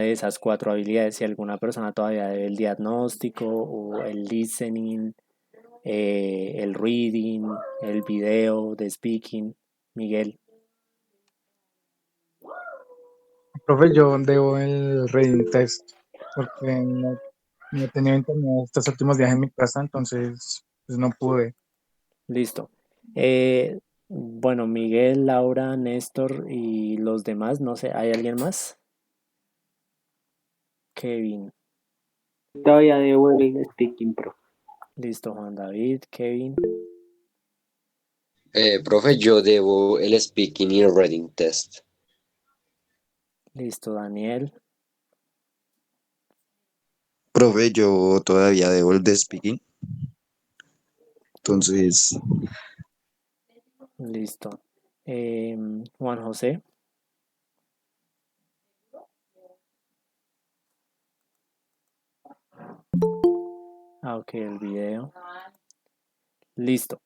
de esas cuatro habilidades. Si alguna persona todavía debe el diagnóstico o el listening, el reading, el video de speaking. Miguel, Profe, yo debo el reading test porque no he tenido internet estos últimos días en mi casa, entonces pues no pude. listo. Eh, bueno, Miguel, Laura, Néstor y los demás, no sé, ¿hay alguien más? Kevin, Todavía debo el speaking pro. listo, Juan David, Kevin, Profe, yo debo el speaking y el reading test. listo, Daniel, Profe, yo todavía debo el de speaking, entonces, listo. Juan José, ok, el video, listo.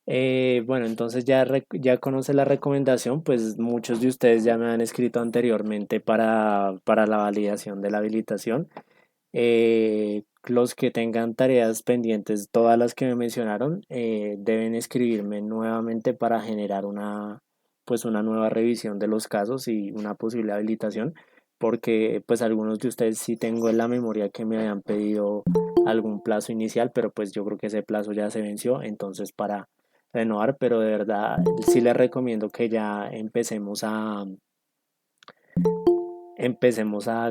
Bueno, entonces ya conoce la recomendación, pues muchos de ustedes ya me han escrito anteriormente para la validación de la habilitación. Los que tengan tareas pendientes, todas las que me mencionaron, deben escribirme nuevamente para generar pues una nueva revisión de los casos y una posible habilitación, porque pues algunos de ustedes sí tengo en la memoria que me habían pedido algún plazo inicial, pero pues yo creo que ese plazo ya se venció, entonces para renovar, pero de verdad sí les recomiendo que ya empecemos a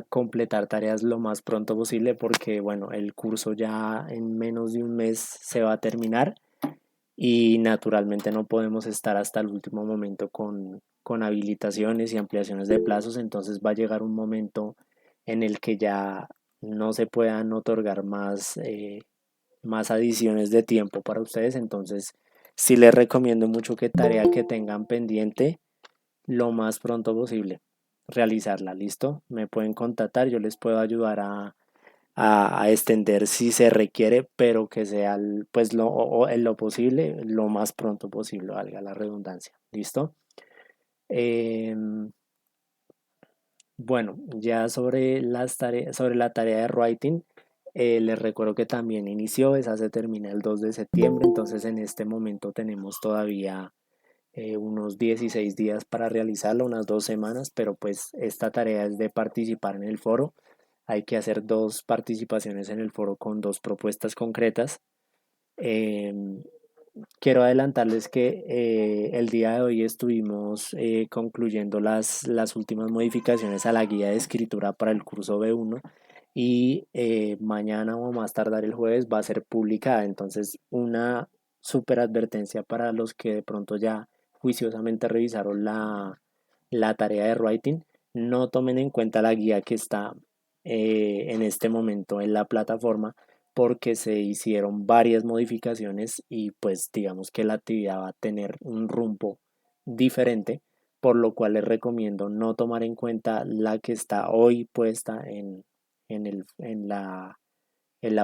completar tareas lo más pronto posible porque, bueno, el curso ya en menos de un mes se va a terminar y naturalmente no podemos estar hasta el último momento con habilitaciones y ampliaciones de plazos, entonces va a llegar un momento en el que ya no se puedan otorgar más adiciones de tiempo para ustedes, entonces sí les recomiendo mucho que tarea que tengan pendiente lo más pronto posible realizarla, ¿listo? Me pueden contactar, yo les puedo ayudar a extender si se requiere, pero que sea pues en lo posible, lo más pronto posible, valga la redundancia, ¿listo? Em, bueno, ya sobre la tarea de writing, les recuerdo que también inició, esa se termina el 2 de septiembre, entonces en este momento tenemos todavía unos 16 días para realizarla, unas 2 semanas, pero pues esta tarea es de participar en el foro. Hay que hacer dos participaciones en el foro con dos propuestas concretas. Em, Quiero adelantarles que el día de hoy estuvimos concluyendo las últimas modificaciones a la guía de escritura para el curso B1 y mañana o más tardar el jueves va a ser publicada. Entonces, una super advertencia para los que de pronto ya juiciosamente revisaron la tarea de writing. No tomen en cuenta la guía que está en este momento en la plataforma porque se hicieron varias modificaciones y pues digamos que la actividad va a tener un rumbo diferente, por lo cual les recomiendo no tomar en cuenta la que está hoy puesta en, el, en la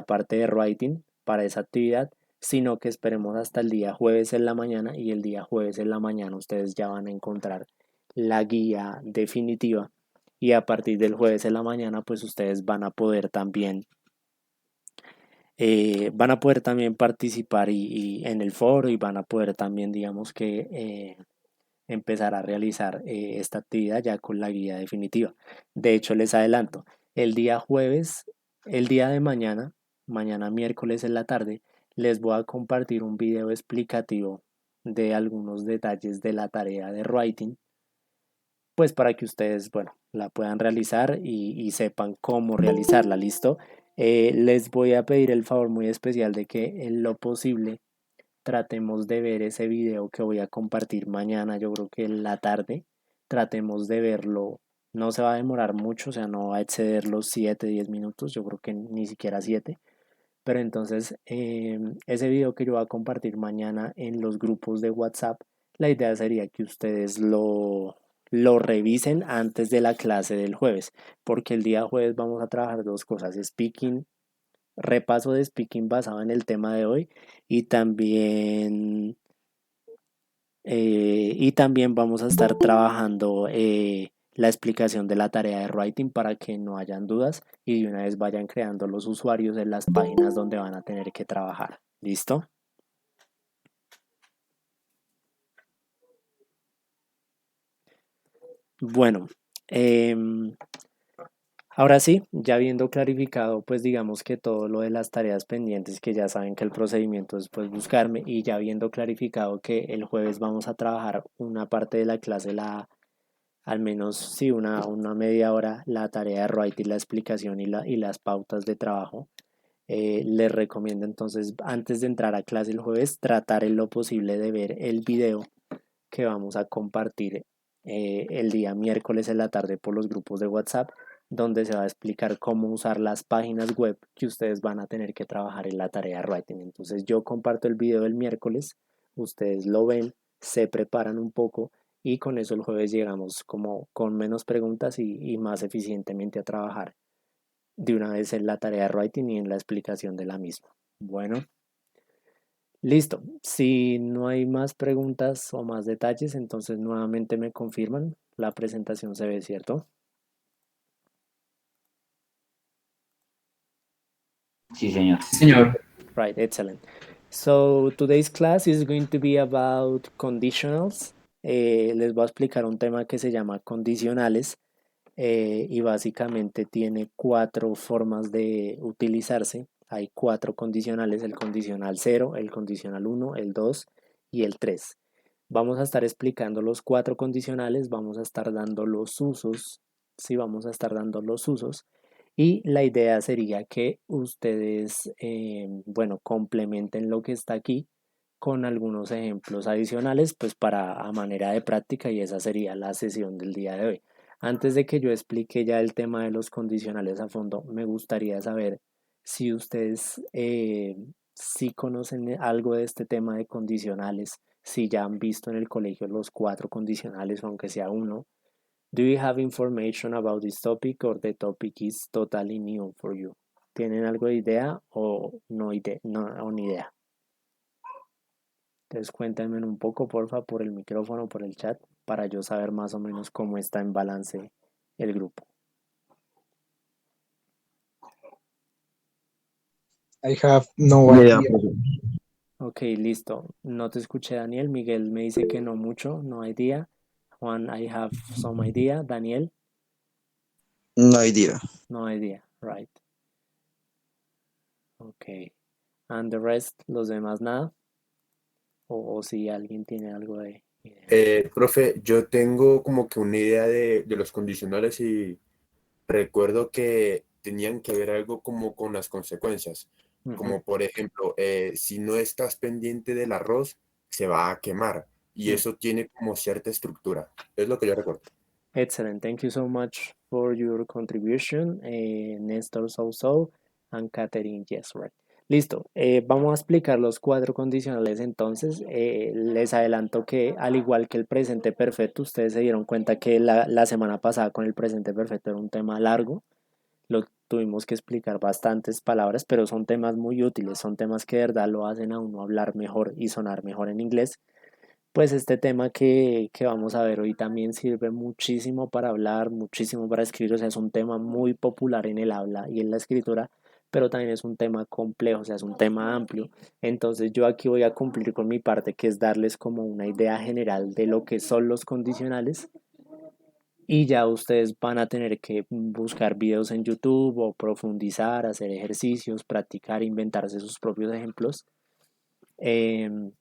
parte de writing para esa actividad, sino que esperemos hasta el día jueves en la mañana y el día jueves en la mañana ustedes ya van a encontrar la guía definitiva y a partir del jueves en la mañana pues ustedes van a poder también participar y en el foro y van a poder también, digamos que, empezar a realizar esta actividad ya con la guía definitiva. De hecho, les adelanto, el día jueves, el día de mañana, mañana miércoles en la tarde, les voy a compartir un video explicativo de algunos detalles de la tarea de writing, pues para que ustedes, bueno, la puedan realizar y sepan cómo realizarla, ¿listo? Les voy a pedir el favor muy especial de que en lo posible tratemos de ver ese video que voy a compartir mañana, yo creo que en la tarde, tratemos de verlo, no se va a demorar mucho, o sea, no va a exceder los 7 10 minutos, yo creo que ni siquiera 7, pero entonces ese video que yo voy a compartir mañana en los grupos de WhatsApp, la idea sería que ustedes lo revisen antes de la clase del jueves, porque el día jueves vamos a trabajar dos cosas, speaking, repaso de speaking basado en el tema de hoy y también vamos a estar trabajando la explicación de la tarea de writing para que no hayan dudas y de una vez vayan creando los usuarios en las páginas donde van a tener que trabajar. ¿Listo? Bueno, ahora sí, ya habiendo clarificado, pues digamos que todo lo de las tareas pendientes, que ya saben que el procedimiento es pues buscarme, y ya habiendo clarificado que el jueves vamos a trabajar una parte de la clase, al menos sí, una media hora, la tarea de writing, la explicación y las pautas de trabajo. Les recomiendo entonces, antes de entrar a clase el jueves, tratar en lo posible de ver el video que vamos a compartir el día miércoles en la tarde por los grupos de WhatsApp, donde se va a explicar cómo usar las páginas web que ustedes van a tener que trabajar en la tarea de writing. Entonces yo comparto el video del miércoles, ustedes lo ven, se preparan un poco y con eso el jueves llegamos como con menos preguntas y más eficientemente a trabajar de una vez en la tarea de writing y en la explicación de la misma. Bueno. Listo. Si no hay más preguntas o más detalles, entonces nuevamente me confirman. La presentación se ve, ¿cierto? Sí, señor. Señor. Right, excellent. So today's class is going to be about conditionals. Les voy a explicar un tema que se llama condicionales y básicamente tiene 4 formas de utilizarse. Hay 4 condicionales, el condicional 0, el condicional 1, el 2 y el 3. Vamos a estar explicando los 4 condicionales, vamos a estar dando los usos, sí, vamos a estar dando los usos y la idea sería que ustedes, bueno, complementen lo que está aquí con algunos ejemplos adicionales, pues para a manera de práctica y esa sería la sesión del día de hoy. Antes de que yo explique ya el tema de los condicionales a fondo, me gustaría saber si ustedes si conocen algo de este tema de condicionales, si ya han visto en el colegio los 4 condicionales, aunque sea uno. Do you have information about this topic or the topic is totally new for you? ¿Tienen algo de idea o no, o ni idea? Entonces cuéntenme un poco, porfa, por el micrófono, por el chat, para yo saber más o menos cómo está en balance el grupo. I have no Ni idea, idea. profe. Ok, listo. No te escuché, Daniel. Miguel me dice que no mucho, no idea. Juan, I have some idea. Daniel, No idea. no idea. Right. Ok. And the rest, los demás nada. O si alguien tiene algo de idea. Profe, yo tengo como que una idea de los condicionales y recuerdo que tenían que ver algo como con las consecuencias. Ujú, Como por ejemplo, si no estás pendiente del arroz, se va a quemar. Y mm. eso tiene como cierta estructura. Es lo que yo recuerdo. Excellent. Thank you so much for your contribution, Néstor Souso and Catherine. Yes, right. Listo. Vamos a explicar los 4 condicionales entonces. Les adelanto que al igual que el presente perfecto, ustedes se dieron cuenta que la semana pasada con el presente perfecto era un tema largo. Lo tuvimos que explicar bastantes palabras, pero son temas muy útiles, son temas que de verdad lo hacen a uno hablar mejor y sonar mejor en inglés. Pues este tema que vamos a ver hoy también sirve muchísimo para hablar, muchísimo para escribir, o sea, es un tema muy popular en el habla y en la escritura, pero también es un tema complejo, o sea, es un tema amplio. Entonces yo aquí voy a cumplir con mi parte, que es darles como una idea general de lo que son los condicionales y ya ustedes van a tener que buscar videos en YouTube o profundizar, hacer ejercicios, practicar, inventarse sus propios ejemplos. Em,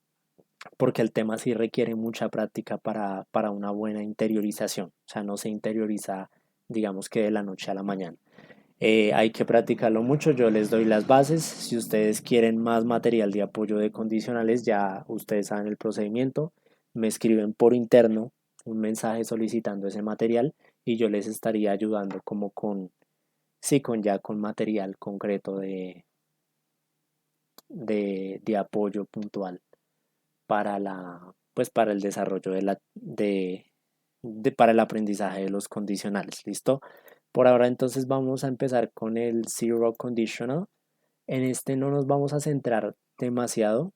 Porque el tema sí requiere mucha práctica para una buena interiorización, o sea, no se interioriza, digamos que de la noche a la mañana. Hay que practicarlo mucho, yo les doy las bases, si ustedes quieren más material de apoyo de condicionales, ya ustedes saben el procedimiento, me escriben por interno un mensaje solicitando ese material y yo les estaría ayudando como sí, con material concreto de apoyo puntual para pues para el desarrollo para el aprendizaje de los condicionales. ¿Listo? Por ahora entonces vamos a empezar con el Zero Conditional. En este no nos vamos a centrar demasiado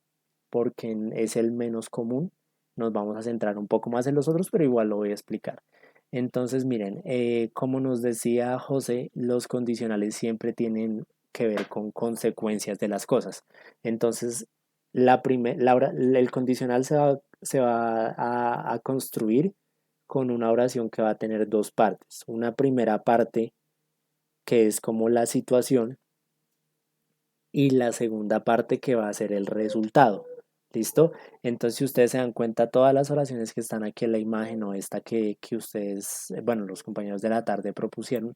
porque es el menos común. Nos vamos a centrar un poco más en los otros, pero igual lo voy a explicar. Entonces, miren, como nos decía José, los condicionales siempre tienen que ver con consecuencias de las cosas. Entonces, el condicional se va a construir con una oración que va a tener dos partes. Una primera parte que es como la situación y la segunda parte que va a ser el resultado. ¿Listo? Entonces, si ustedes se dan cuenta, todas las oraciones que están aquí en la imagen o esta que ustedes, bueno, los compañeros de la tarde propusieron,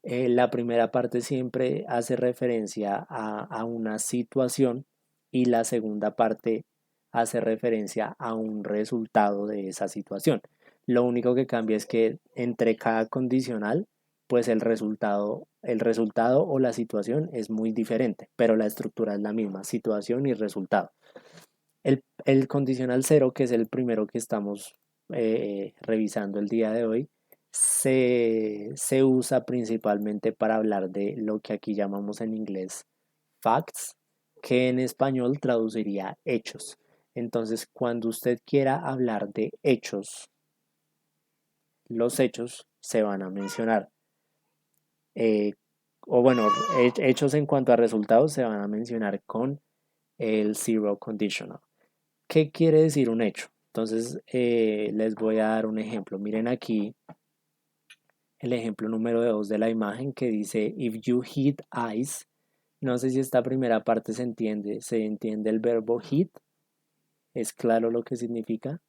la primera parte siempre hace referencia a una situación y la segunda parte hace referencia a un resultado de esa situación. Lo único que cambia es que entre cada condicional, pues el resultado o la situación es muy diferente, pero la estructura es la misma, situación y resultado. El condicional cero, que es el primero que estamos revisando el día de hoy, se usa principalmente para hablar de lo que aquí llamamos en inglés facts, que en español traduciría hechos. Entonces, cuando usted quiera hablar de hechos, los hechos se van a mencionar. eh, o bueno, hechos en cuanto a resultados se van a mencionar con el zero conditional. ¿Qué quiere decir un hecho? Entonces, les voy a dar un ejemplo. Miren aquí el ejemplo número 2 de la imagen que dice if you hit ice. No sé si esta primera parte se entiende. ¿Se entiende el verbo hit? ¿Es claro lo que significa?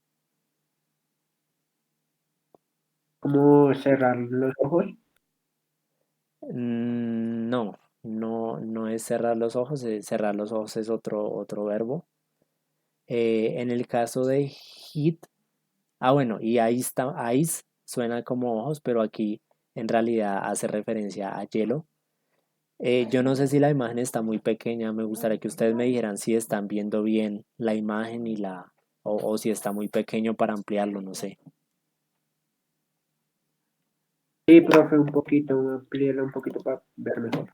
¿Cómo cerrar los ojos? No, no es cerrar los ojos. Cerrar los ojos es otro verbo. En el caso de hit, bueno, y ice suena como ojos, pero aquí en realidad hace referencia a hielo. Yo no sé si la imagen está muy pequeña, me gustaría que ustedes me dijeran si están viendo bien la imagen o si está muy pequeño para ampliarlo, no sé. Sí, profe, un poquito, amplíelo un poquito para ver mejor.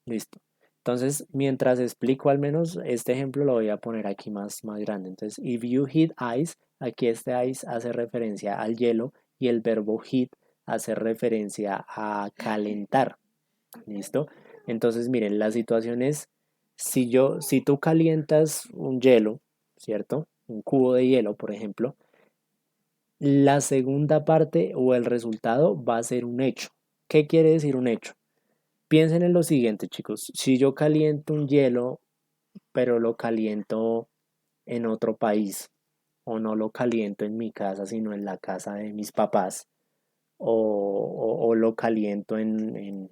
Listo. Entonces, mientras explico al menos este ejemplo lo voy a poner aquí más grande. Entonces, if you hit ice, aquí este ice hace referencia al hielo y el verbo hit hace referencia a calentar. ¿Listo? Entonces, miren, la situación es, si tú calientas un hielo, ¿cierto? Un cubo de hielo, por ejemplo, la segunda parte o el resultado va a ser un hecho. ¿Qué quiere decir un hecho? Piensen en lo siguiente, chicos. Si yo caliento un hielo, pero lo caliento en otro país, o no lo caliento en mi casa, sino en la casa de mis papás, o lo caliento en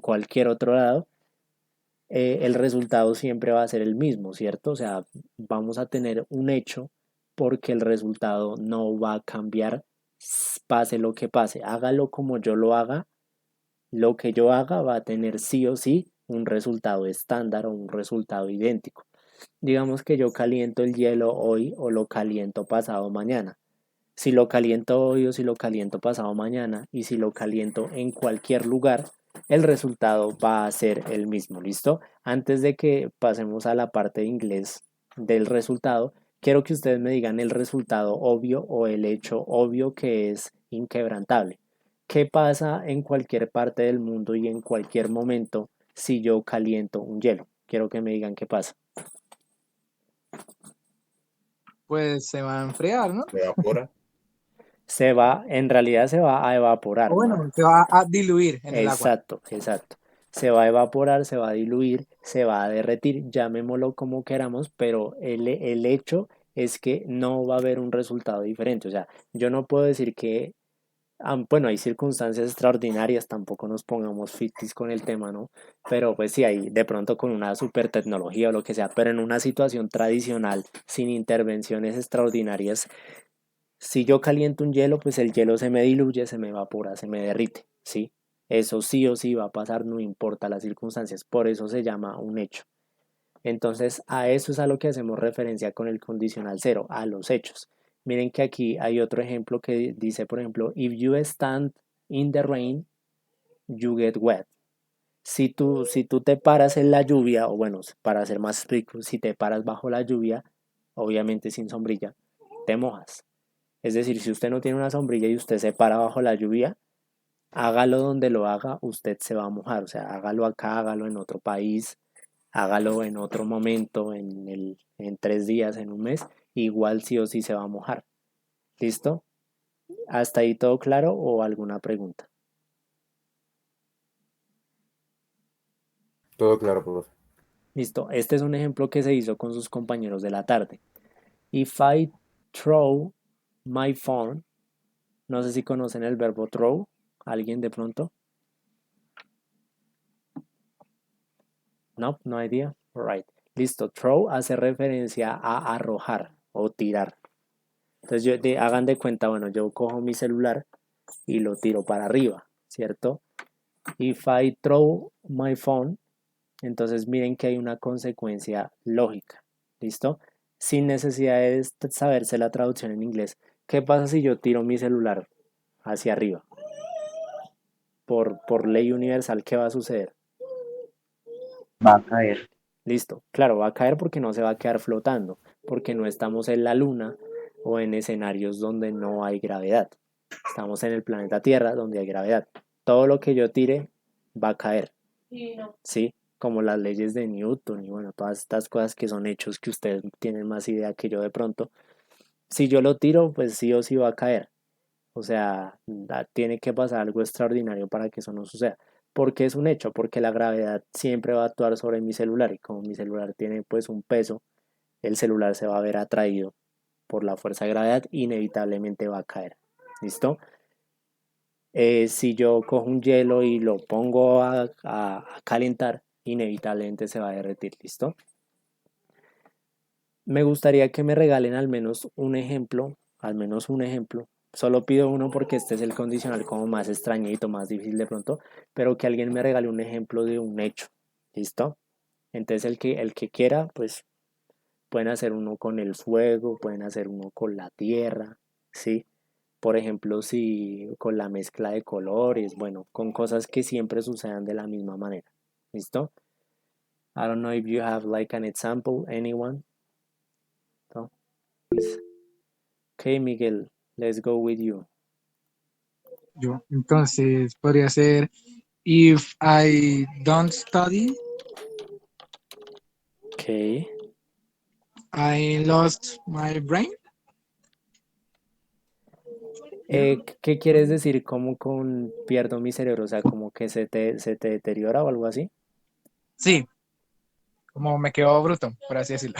cualquier otro lado, el resultado siempre va a ser el mismo, ¿cierto? O sea, vamos a tener un hecho porque el resultado no va a cambiar, pase lo que pase, hágalo como yo lo haga, lo que yo haga va a tener sí o sí un resultado estándar o un resultado idéntico. Digamos que yo caliento el hielo hoy o lo caliento pasado mañana. Si lo caliento hoy o si lo caliento pasado mañana y si lo caliento en cualquier lugar, el resultado va a ser el mismo, ¿listo? Antes de que pasemos a la parte de inglés del resultado, quiero que ustedes me digan el resultado obvio o el hecho obvio que es inquebrantable. ¿Qué pasa en cualquier parte del mundo y en cualquier momento si yo caliento un hielo? Quiero que me digan qué pasa. Pues se va a enfriar, ¿no? Se evapora. En realidad se va a O evaporar, ¿no? bueno, se va a diluir en el agua. Exacto, exacto. Se va a evaporar, se va a diluir, se va a derretir, llamémoslo como queramos, pero el hecho es que no va a haber un resultado diferente. O sea, yo no puedo decir que, bueno, hay circunstancias extraordinarias, tampoco nos pongamos fictis con el tema, ¿no? Pero pues sí, hay de pronto con una super tecnología o lo que sea, pero en una situación tradicional, sin intervenciones extraordinarias, si yo caliento un hielo, pues el hielo se me diluye, se me evapora, se me derrite, ¿sí? Eso sí o sí va a pasar, no importa las circunstancias, por eso se llama un hecho. Entonces, a eso es a lo que hacemos referencia con el condicional cero, a los hechos. Miren que aquí hay otro ejemplo que dice, por ejemplo, if you stand in the rain, you get wet. Si tú te paras en la lluvia, o bueno, para ser más explico, si te paras bajo la lluvia, obviamente sin sombrilla, te mojas. Es decir, si usted no tiene una sombrilla y usted se para bajo la lluvia, hágalo donde lo haga, usted se va a mojar. O sea, hágalo acá, hágalo en otro país, hágalo en otro momento, en 3 días, en un mes, igual sí o sí se va a mojar. ¿Listo? ¿Hasta ahí todo claro o alguna pregunta? Todo claro, profe. Listo. Este es un ejemplo que se hizo con sus compañeros de la tarde. If I throw my phone, no sé si conocen el verbo throw, ¿alguien de pronto? No, no idea. Right. Listo. Throw hace referencia a arrojar o tirar. Entonces hagan de cuenta, bueno, yo cojo mi celular y lo tiro para arriba, ¿cierto? If I throw my phone, entonces miren que hay una consecuencia lógica, ¿listo? Sin necesidad de saberse la traducción en inglés. ¿Qué pasa si yo tiro mi celular hacia arriba? Por ley universal, ¿qué va a suceder? Va a caer. Listo, claro, va a caer porque no se va a quedar flotando, porque no estamos en la luna o en escenarios donde no hay gravedad. Estamos en el planeta Tierra donde hay gravedad. Todo lo que yo tire va a caer, ¿sí? Como las leyes de Newton y bueno, todas estas cosas que son hechos que ustedes tienen más idea que yo de pronto. Si yo lo tiro, pues sí o sí va a caer. O sea, tiene que pasar algo extraordinario para que eso no suceda. ¿Por qué es un hecho? Porque la gravedad siempre va a actuar sobre mi celular y como mi celular tiene pues un peso, el celular se va a ver atraído por la fuerza de gravedad, inevitablemente va a caer. ¿Listo? Si yo cojo un hielo y lo pongo a calentar, inevitablemente se va a derretir. ¿Listo? Me gustaría que me regalen al menos un ejemplo, al menos un ejemplo. Solo pido uno porque este es el condicional como más extrañito, más difícil de pronto, pero que alguien me regale un ejemplo de un hecho. ¿Listo? Entonces el que quiera, pues pueden hacer uno con el fuego, pueden hacer uno con la tierra, ¿sí? Por ejemplo, si con la mezcla de colores, bueno, con cosas que siempre sucedan de la misma manera. ¿Listo? I don't know if you have like an example, anyone. No? Please. Okay, Miguel, let's go with you. Yo, entonces, podría ser, if I don't study, Okay. I lost my brain. ¿Qué quieres decir como con pierdo mi cerebro? O sea, como que se te deteriora o algo así. Sí, como me quedo bruto, por así decirlo.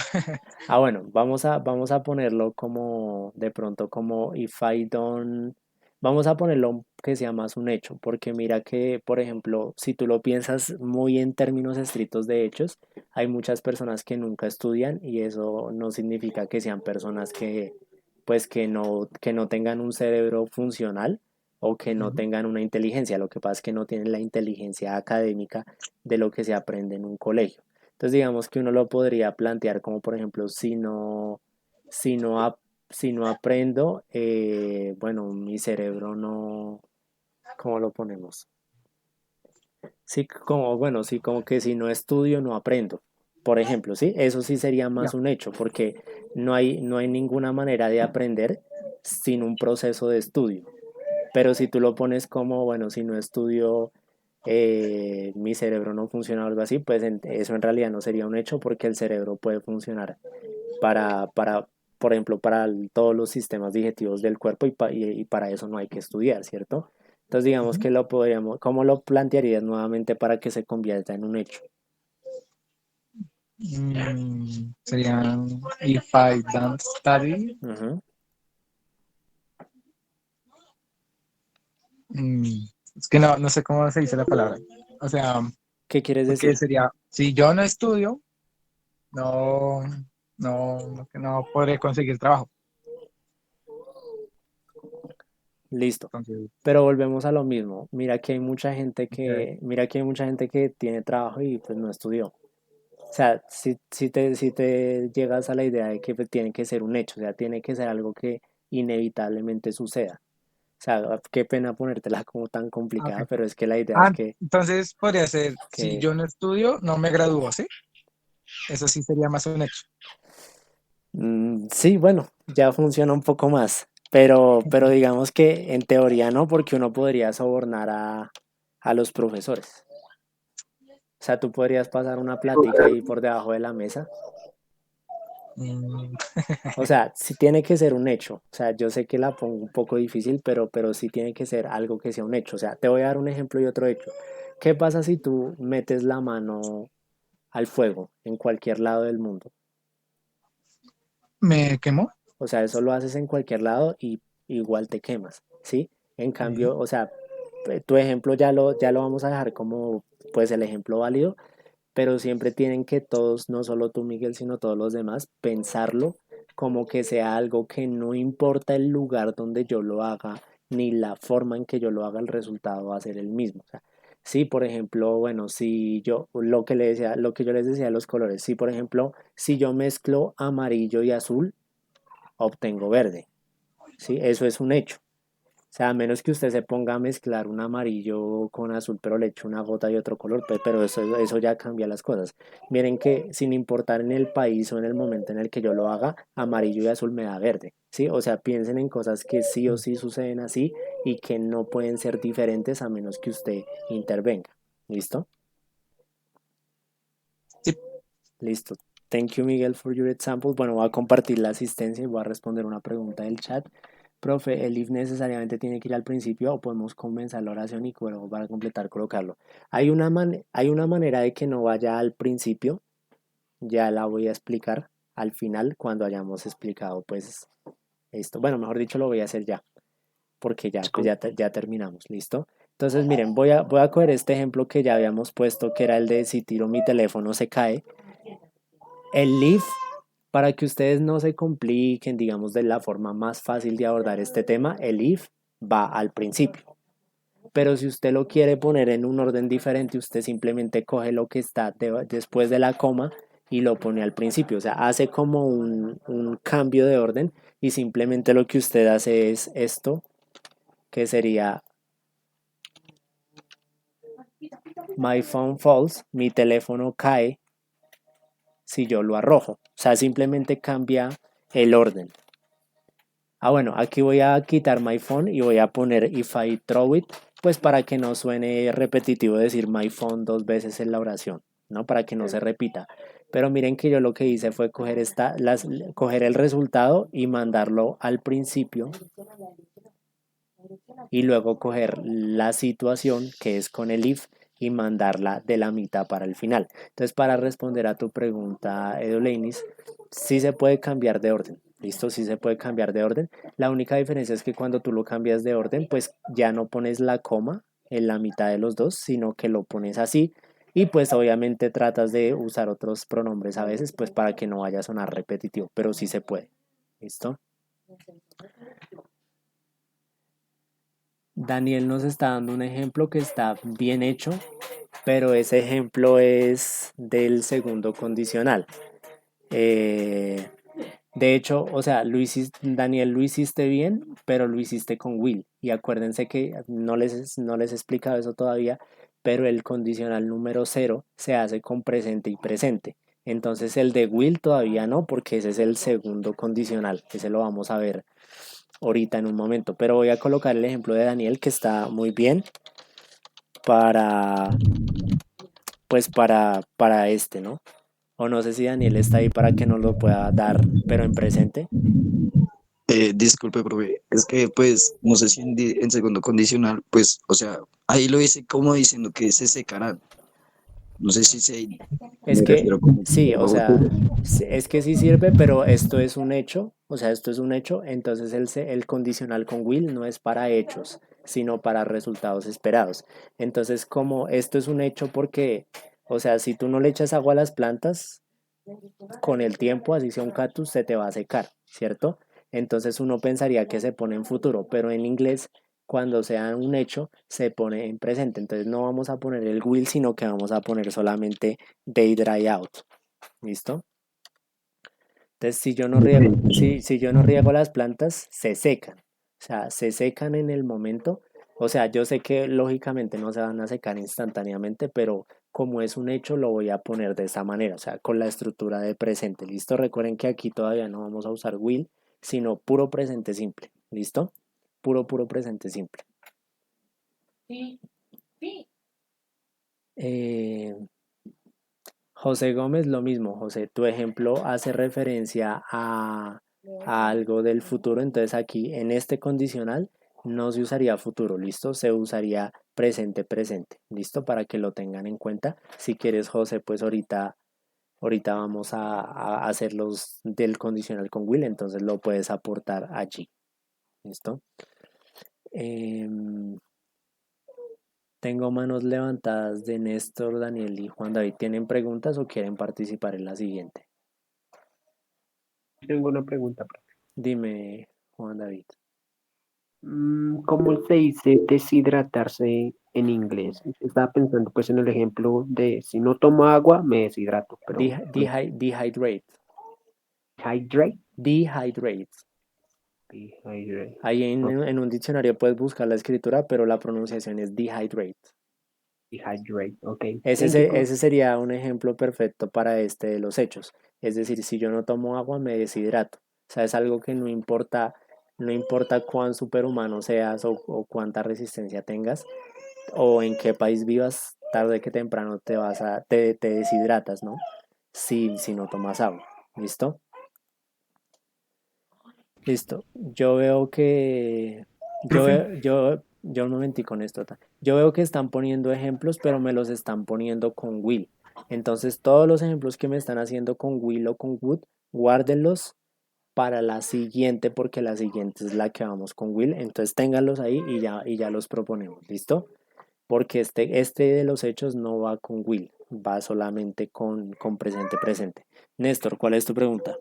Ah, bueno, vamos a ponerlo como de pronto como if I don't. Vamos a ponerlo que sea más un hecho, porque mira que, por ejemplo, si tú lo piensas muy en términos estrictos de hechos, hay muchas personas que nunca estudian y eso no significa que sean personas que, pues, que no tengan un cerebro funcional o que no Ujú. tengan una inteligencia. Lo que pasa es que no tienen la inteligencia académica de lo que se aprende en un colegio. Entonces digamos que uno lo podría plantear como por ejemplo, si no, si no aprendo, bueno, mi cerebro no, ¿cómo lo ponemos? Sí, como, bueno, sí, como que si no estudio, no aprendo. Por ejemplo, sí, eso sí sería más Ya. un hecho, porque no hay ninguna manera de aprender sin un proceso de estudio. Pero si tú lo pones como, bueno, si no estudio, mi cerebro no funciona o algo así, pues eso en realidad no sería un hecho porque el cerebro puede funcionar por ejemplo, para todos los sistemas digestivos del cuerpo y para eso no hay que estudiar, ¿cierto? Entonces digamos Ujú. que lo podríamos, ¿cómo lo plantearías nuevamente para que se convierta en un hecho? Sería, if I don't study, Ujú. mm, es que no sé cómo se dice la palabra. O sea, ¿Qué quieres porque decir? sería, si yo no estudio, no, no podré conseguir trabajo. Listo. Entonces, Pero volvemos a lo mismo. ok. Mira que hay mucha gente que tiene trabajo y pues no estudió. O sea, si te llegas a la idea de que pues, tiene que ser un hecho, o sea, tiene que ser algo que inevitablemente suceda. O sea, qué pena ponértela como tan Ah, complicada, ok. pero es que la idea es Entonces podría ser, si que yo no estudio, no me gradúo, ¿sí? Eso sí sería más un hecho. sí, bueno, ya funciona un poco más. pero digamos que en teoría no, porque uno podría sobornar a los profesores. O sea, tú podrías pasar una plática ahí por debajo de la mesa. Mm, O sea, sí tiene que ser un hecho. O sea, yo sé que la pongo un poco difícil, pero sí tiene que ser algo que sea un hecho. O sea, te voy a dar un ejemplo y otro hecho. ¿Qué pasa si tú metes la mano al fuego en cualquier lado del mundo? ¿Me quemó? O sea, eso lo haces en cualquier lado y igual te quemas, ¿sí? En Sí. cambio, o sea, tu ejemplo ya lo vamos a dejar como pues el ejemplo válido, pero siempre tienen que todos, no solo tú, Miguel, sino todos los demás, pensarlo como que sea algo que no importa el lugar donde yo lo haga, ni la forma en que yo lo haga, el resultado va a ser el mismo. O sea, sí, por ejemplo, bueno, si yo, lo que le decía, lo que yo les decía de los colores, si por ejemplo, si yo mezclo amarillo y azul, obtengo verde, ¿sí? Eso es un hecho. O sea, a menos que usted se ponga a mezclar un amarillo con azul, pero le eche una gota de otro color, pero eso ya cambia las cosas. Miren que sin importar en el país o en el momento en el que yo lo haga, amarillo y azul me da verde, ¿sí? O sea, piensen en cosas que sí o sí suceden así y que no pueden ser diferentes a menos que usted intervenga. ¿Listo? Sí. Listo. Thank you, Miguel, for your example. Bueno, voy a compartir la asistencia y voy a responder una pregunta del chat. Profe, ¿el if necesariamente tiene que ir al principio o podemos comenzar la oración y luego para completar colocarlo? Hay una manera de que no vaya al principio, ya la voy a explicar al final cuando hayamos explicado pues esto. Bueno, mejor dicho, lo voy a hacer ya, porque ya, pues ya terminamos, ¿listo? Entonces, miren, voy a coger este ejemplo que ya habíamos puesto, que era el de si tiro mi teléfono se cae. El if, para que ustedes no se compliquen, digamos, de la forma más fácil de abordar este tema, el if va al principio. Pero si usted lo quiere poner en un orden diferente, usted simplemente coge lo que está después de la coma y lo pone al principio. O sea, hace como un cambio de orden y simplemente lo que usted hace es esto, que sería my phone falls, mi teléfono cae si yo lo arrojo. O sea, simplemente cambia el orden. Ah, bueno, aquí voy a quitar my phone y voy a poner if I throw it, pues para que no suene repetitivo decir my phone dos veces en la oración, ¿no? Para que no se repita. Pero miren que yo lo que hice fue coger el resultado y mandarlo al principio y luego coger la situación que es con el if y mandarla de la mitad para el final. Entonces, para responder a tu pregunta, Edulenis, sí se puede cambiar de orden. ¿Listo? Sí se puede cambiar de orden. La única diferencia es que cuando tú lo cambias de orden, pues ya no pones la coma en la mitad de los dos, sino que lo pones así. Y pues obviamente tratas de usar otros pronombres a veces, pues para que no vaya a sonar repetitivo, pero sí se puede. ¿Listo? Daniel nos está dando un ejemplo que está bien hecho, pero ese ejemplo es del segundo condicional. Eh, de hecho, o sea, Daniel, lo hiciste bien, pero lo hiciste con will. Y acuérdense que no les he explicado eso todavía, pero el condicional número cero se hace con presente y presente. Entonces el de will todavía no, porque ese es el segundo condicional. Ese lo vamos a ver ahorita en un momento. Pero voy a colocar el ejemplo de Daniel, que está muy bien para, pues para este, ¿no? O no sé si Daniel está ahí para que nos lo pueda dar, pero en presente. Disculpe, profe, es que pues no sé si en segundo condicional, pues, o sea, ahí lo hice como diciendo que se secarán. No sé si se Es me que refiero como que sí, va o a sea, futuro. es que sí sirve, pero esto es un hecho, o sea, esto es un hecho, entonces el condicional con will no es para hechos, sino para resultados esperados. Entonces, como esto es un hecho porque, o sea, si tú no le echas agua a las plantas, con el tiempo, así sea un cactus, se te va a secar, ¿cierto? Entonces uno pensaría que se pone en futuro, pero en inglés, cuando sea un hecho, se pone en presente. Entonces no vamos a poner el will, sino que vamos a poner solamente they dry out. ¿Listo? Entonces, si yo no riego las plantas, se secan. O sea, se secan en el momento. O sea, yo sé que lógicamente no se van a secar instantáneamente, pero como es un hecho, lo voy a poner de esta manera, o sea, con la estructura de presente. ¿Listo? Recuerden que aquí todavía no vamos a usar will, sino puro presente simple. ¿Listo? Puro presente simple. Eh, José Gómez, lo mismo. José, tu ejemplo hace referencia a algo del futuro, entonces aquí en este condicional no se usaría futuro, ¿listo? Se usaría presente, ¿listo? Para que lo tengan en cuenta. Si quieres, José, pues ahorita vamos a hacer los del condicional con will, entonces lo puedes aportar allí, ¿listo? Em, Tengo manos levantadas de Néstor, Daniel y Juan David. ¿Tienen preguntas o quieren participar en la siguiente? Tengo una pregunta, profe. Dime, Juan David. ¿Cómo se dice deshidratarse en inglés? Estaba pensando pues en el ejemplo de si no tomo agua me deshidrato, pero Dehydrate. hydrate, Dehydrate. dehydrate. Ahí Ok, en un diccionario puedes buscar la escritura, pero la pronunciación es dehydrate. dehydrate, ok. Ese, Thank you, profe. ese sería un ejemplo perfecto para este de los hechos. Es decir, si yo no tomo agua, me deshidrato. O sea, es algo que no importa cuán superhumano seas o cuánta resistencia tengas, o en qué país vivas, tarde que temprano te deshidratas, ¿no? Si no tomas agua. ¿Listo? Listo. Yo veo que. Profe, Yo un momentico con esto. Yo veo que están poniendo ejemplos, pero me los están poniendo con will. Entonces, todos los ejemplos que me están haciendo con will o con would, guárdenlos para la siguiente, porque la siguiente es la que vamos con will. Entonces, ténganlos ahí y ya los proponemos. ¿Listo? Porque este de los hechos no va con will, va solamente con presente. Néstor, ¿cuál es tu pregunta?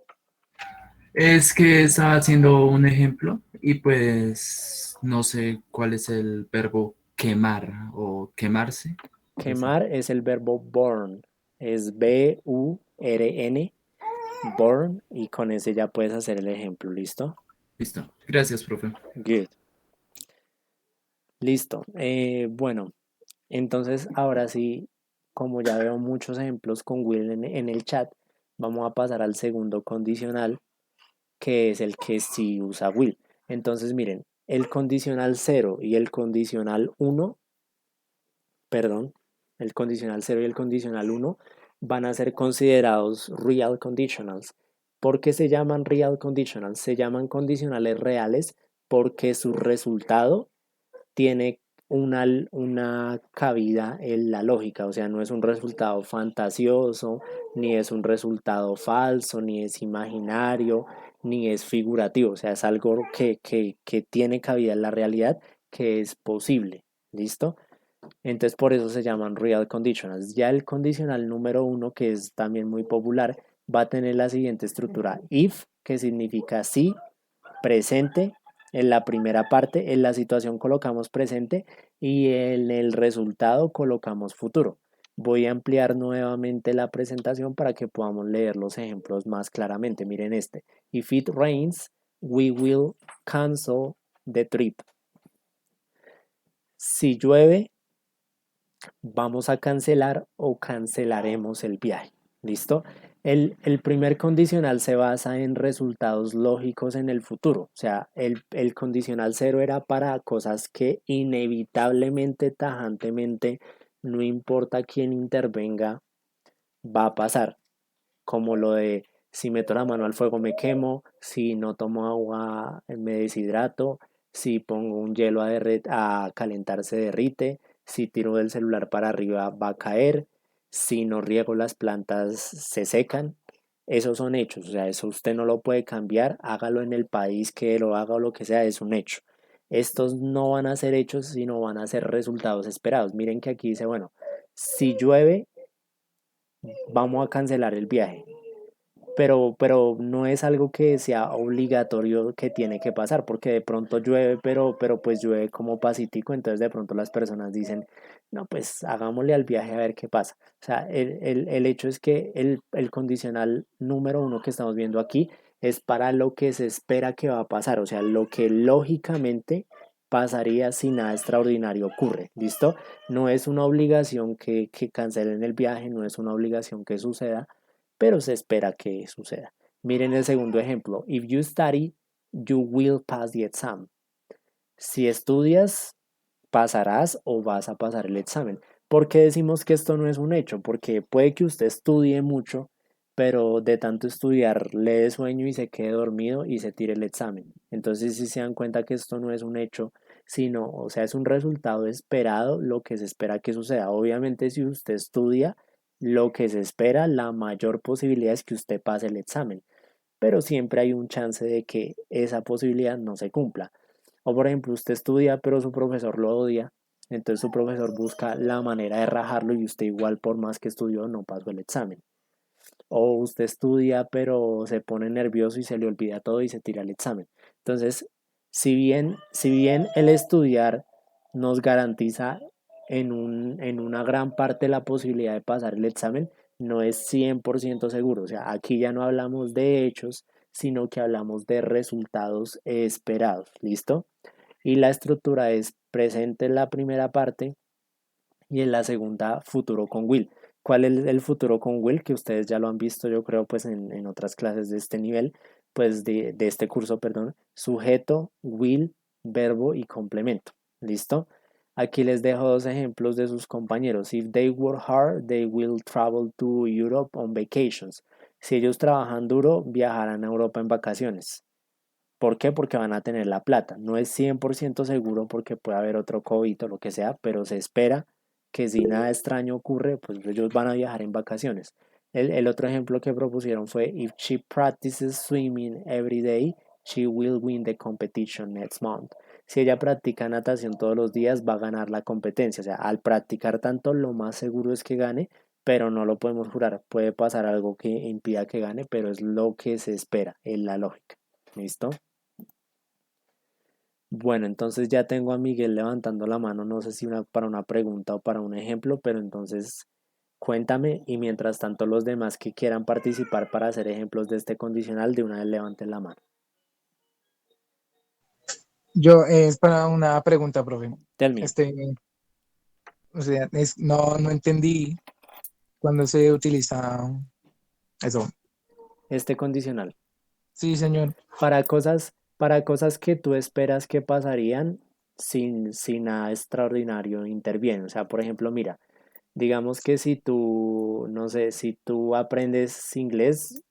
es que estaba haciendo un ejemplo y pues no sé cuál es el verbo quemar o quemarse. Algo así. Quemar es el verbo burn, es B-U-R-N, burn, y con ese ya puedes hacer el ejemplo, ¿listo? Listo. Gracias, profe. Good. Listo. Bueno, entonces ahora sí, como ya veo muchos ejemplos con Will en el chat, vamos a pasar al segundo condicional, que es el que sí usa Will. Entonces miren, el condicional 0 y el condicional 1, perdón, el condicional 0 y el condicional 1 van a ser considerados real conditionals. ¿Por qué se llaman real conditionals? Se llaman condicionales reales porque su resultado tiene una cabida en la lógica, o sea, no es un resultado fantasioso, ni es un resultado falso, ni es imaginario, ni es figurativo, o sea, es algo que tiene cabida en la realidad, que es posible, ¿listo? Entonces por eso se llaman real conditionals. Ya el condicional número 1, que es también muy popular, va a tener la siguiente estructura: if, que significa sí, presente. En la primera parte, en la situación colocamos presente y en el resultado colocamos futuro. Voy a ampliar nuevamente la presentación para que podamos leer los ejemplos más claramente. Miren este. If it rains, we will cancel the trip. Si llueve, vamos a cancelar o cancelaremos el viaje. ¿Listo? El primer condicional se basa en resultados lógicos en el futuro. O sea, el condicional 0 era para cosas que inevitablemente, tajantemente, no importa quién intervenga, va a pasar. Como lo de si meto la mano al fuego me quemo, si no tomo agua me deshidrato, si pongo un hielo a calentar se derrite, si tiro del celular para arriba va a caer, si no riego las plantas se secan. Esos son hechos, o sea, eso usted no lo puede cambiar, hágalo en el país que lo haga o lo que sea, es un hecho. Estos no van a ser hechos, sino van a ser resultados esperados. Miren que aquí dice, bueno, si llueve, vamos a cancelar el viaje, pero no es algo que sea obligatorio que tiene que pasar, porque de pronto llueve, pero pues llueve como pasitico, entonces de pronto las personas dicen, no, pues hagámosle al viaje a ver qué pasa. O sea, el hecho es que el condicional número 1 que estamos viendo aquí es para lo que se espera que va a pasar, o sea, lo que lógicamente pasaría si nada extraordinario ocurre, ¿listo? No es una obligación que cancelen el viaje, no es una obligación que suceda, pero se espera que suceda. Miren el segundo ejemplo. If you study you will pass the exam. Si estudias, pasarás o vas a pasar el examen. ¿Por qué decimos que esto no es un hecho? Porque puede que usted estudie mucho, pero de tanto estudiar le dé sueño y se quede dormido y se tire el examen. Entonces, si se dan cuenta que esto no es un hecho, sino, o sea, es un resultado esperado, lo que se espera que suceda. Obviamente, si usted estudia, lo que se espera, la mayor posibilidad es que usted pase el examen, pero siempre hay un chance de que esa posibilidad no se cumpla. O por ejemplo, usted estudia, pero su profesor lo odia, entonces su profesor busca la manera de rajarlo y usted igual por más que estudió no pasó el examen. O usted estudia, pero se pone nervioso y se le olvida todo y se tira el examen. Entonces, si bien el estudiar nos garantiza en una gran parte la posibilidad de pasar el examen, no es 100% seguro. O sea, aquí ya no hablamos de hechos, sino que hablamos de resultados esperados. ¿Listo? Y la estructura es presente en la primera parte y en la segunda futuro con will. ¿Cuál es el futuro con will? Que ustedes ya lo han visto, yo creo, pues en otras clases de este nivel, pues de este curso, perdón. Sujeto, will, verbo y complemento. ¿Listo? Aquí les dejo dos ejemplos de sus compañeros. If they work hard, they will travel to Europe on vacations. Si ellos trabajan duro, viajarán a Europa en vacaciones. ¿Por qué? Porque van a tener la plata. No es 100% seguro porque puede haber otro COVID o lo que sea, pero se espera que si nada extraño ocurre, pues ellos van a viajar en vacaciones. El otro ejemplo que propusieron fue, if she practices swimming every day, she will win the competition next month. Si ella practica natación todos los días, va a ganar la competencia. O sea, al practicar tanto, lo más seguro es que gane, pero no lo podemos jurar. Puede pasar algo que impida que gane, pero es lo que se espera, es la lógica. ¿Listo? Bueno, entonces ya tengo a Miguel levantando la mano, no sé si para una pregunta o para un ejemplo, pero entonces cuéntame y mientras tanto los demás que quieran participar para hacer ejemplos de este condicional, de una vez levanten la mano. Yo, es para una pregunta, profe. Tell me, Este, o sea, no entendí cuándo se utiliza eso. este condicional. Sí, señor. Para cosas que tú esperas que pasarían si nada extraordinario interviene. O sea, por ejemplo, mira, digamos que si tú, no sé, si tú aprendes inglés,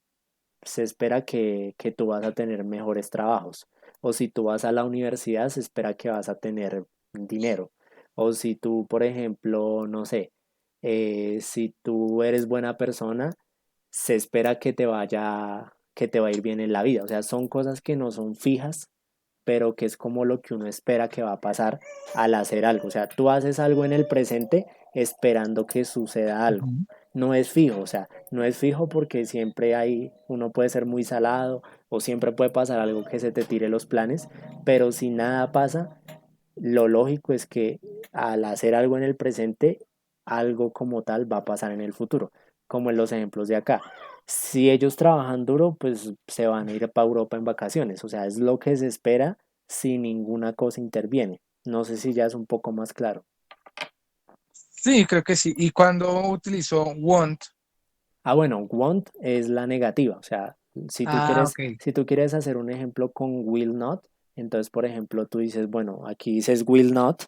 se espera que tú vas a tener mejores trabajos. O si tú vas a la universidad, se espera que vas a tener dinero. O si tú, por ejemplo, no sé, si tú eres buena persona, se espera que te va a ir bien en la vida. O sea, son cosas que no son fijas, pero que es como lo que uno espera que va a pasar al hacer algo. O sea, tú haces algo en el presente esperando que suceda algo. Ujú. No es fijo, o sea, no es fijo porque siempre uno puede ser muy salado o siempre puede pasar algo que se te tire los planes, pero si nada pasa, lo lógico es que al hacer algo en el presente, algo como tal va a pasar en el futuro, como en los ejemplos de acá. Si ellos trabajan duro, pues se van a ir para Europa en vacaciones, o sea, es lo que se espera si ninguna cosa interviene. No sé si ya es un poco más claro. Sí, creo que sí. ¿Y cuando utilizó want? Ah, bueno, want es la negativa, o sea, si tú Ah, quieres, ok. si tú quieres hacer un ejemplo con will not, entonces, por ejemplo, tú dices, bueno, aquí dices will not,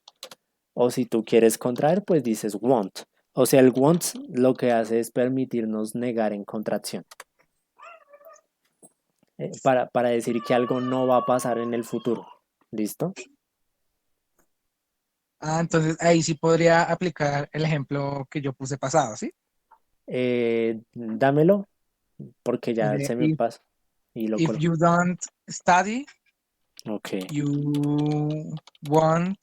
o si tú quieres contraer, pues dices won't. O sea, el won't lo que hace es permitirnos negar en contracción, para decir que algo no va a pasar en el futuro. ¿Listo? Ah, entonces ahí sí podría aplicar el ejemplo que yo puse pasado, ¿sí? Dámelo, porque ya Dice, se me pasa y lo if coloco. you don't study, Ok. you won't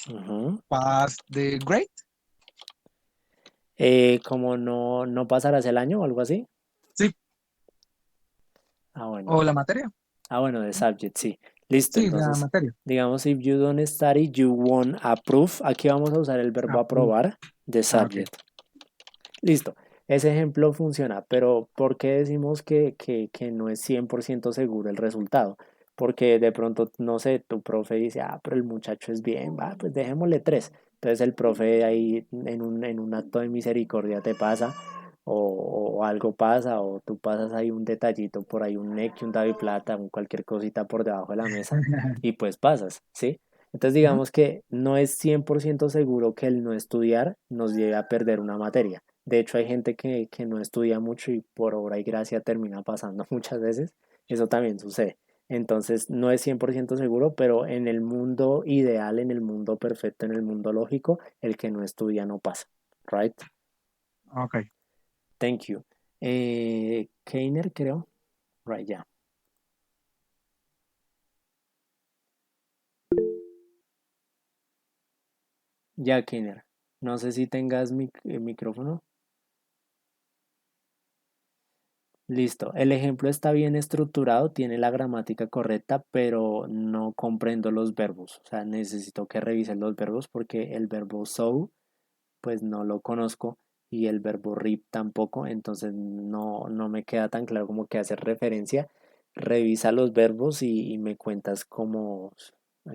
Ujú. pass the grade. Como no pasarás el año o algo así. Sí, Ah, bueno. o la materia. Bueno, de subject, sí. Listo, Sí, la entonces, materia. digamos, if you don't study, you won't approve. Aquí vamos a usar el verbo Approve. aprobar de Ah, ok. subject. Listo. Ese ejemplo funciona, pero ¿por qué decimos que no es 100% seguro el resultado? Porque de pronto, no sé, tu profe dice, pero el muchacho es bien, va, pues dejémosle 3. Entonces el profe ahí en un acto de misericordia te pasa. o algo pasa, o tú pasas ahí un detallito por ahí, un neck, un Davi Plata, cualquier cosita por debajo de la mesa, y pues pasas, ¿sí? Entonces Ujú. digamos que no es 100% seguro que el no estudiar nos lleve a perder una materia. De hecho, hay gente que no estudia mucho y por obra y gracia termina pasando muchas veces. Eso también sucede. Entonces, no es 100% seguro, pero en el mundo ideal, en el mundo perfecto, en el mundo lógico, el que no estudia no pasa. Right? Ok. Thank you. Keiner, creo. Right, ya. Ya, Keiner. No sé si tengas micrófono. Listo. El ejemplo está bien estructurado, tiene la gramática correcta, pero no comprendo los verbos. O sea, necesito que revisen los verbos porque el verbo so, pues no lo conozco y el verbo rip tampoco, entonces no me queda tan claro como que hacer referencia. Revisa los verbos y me cuentas cómo,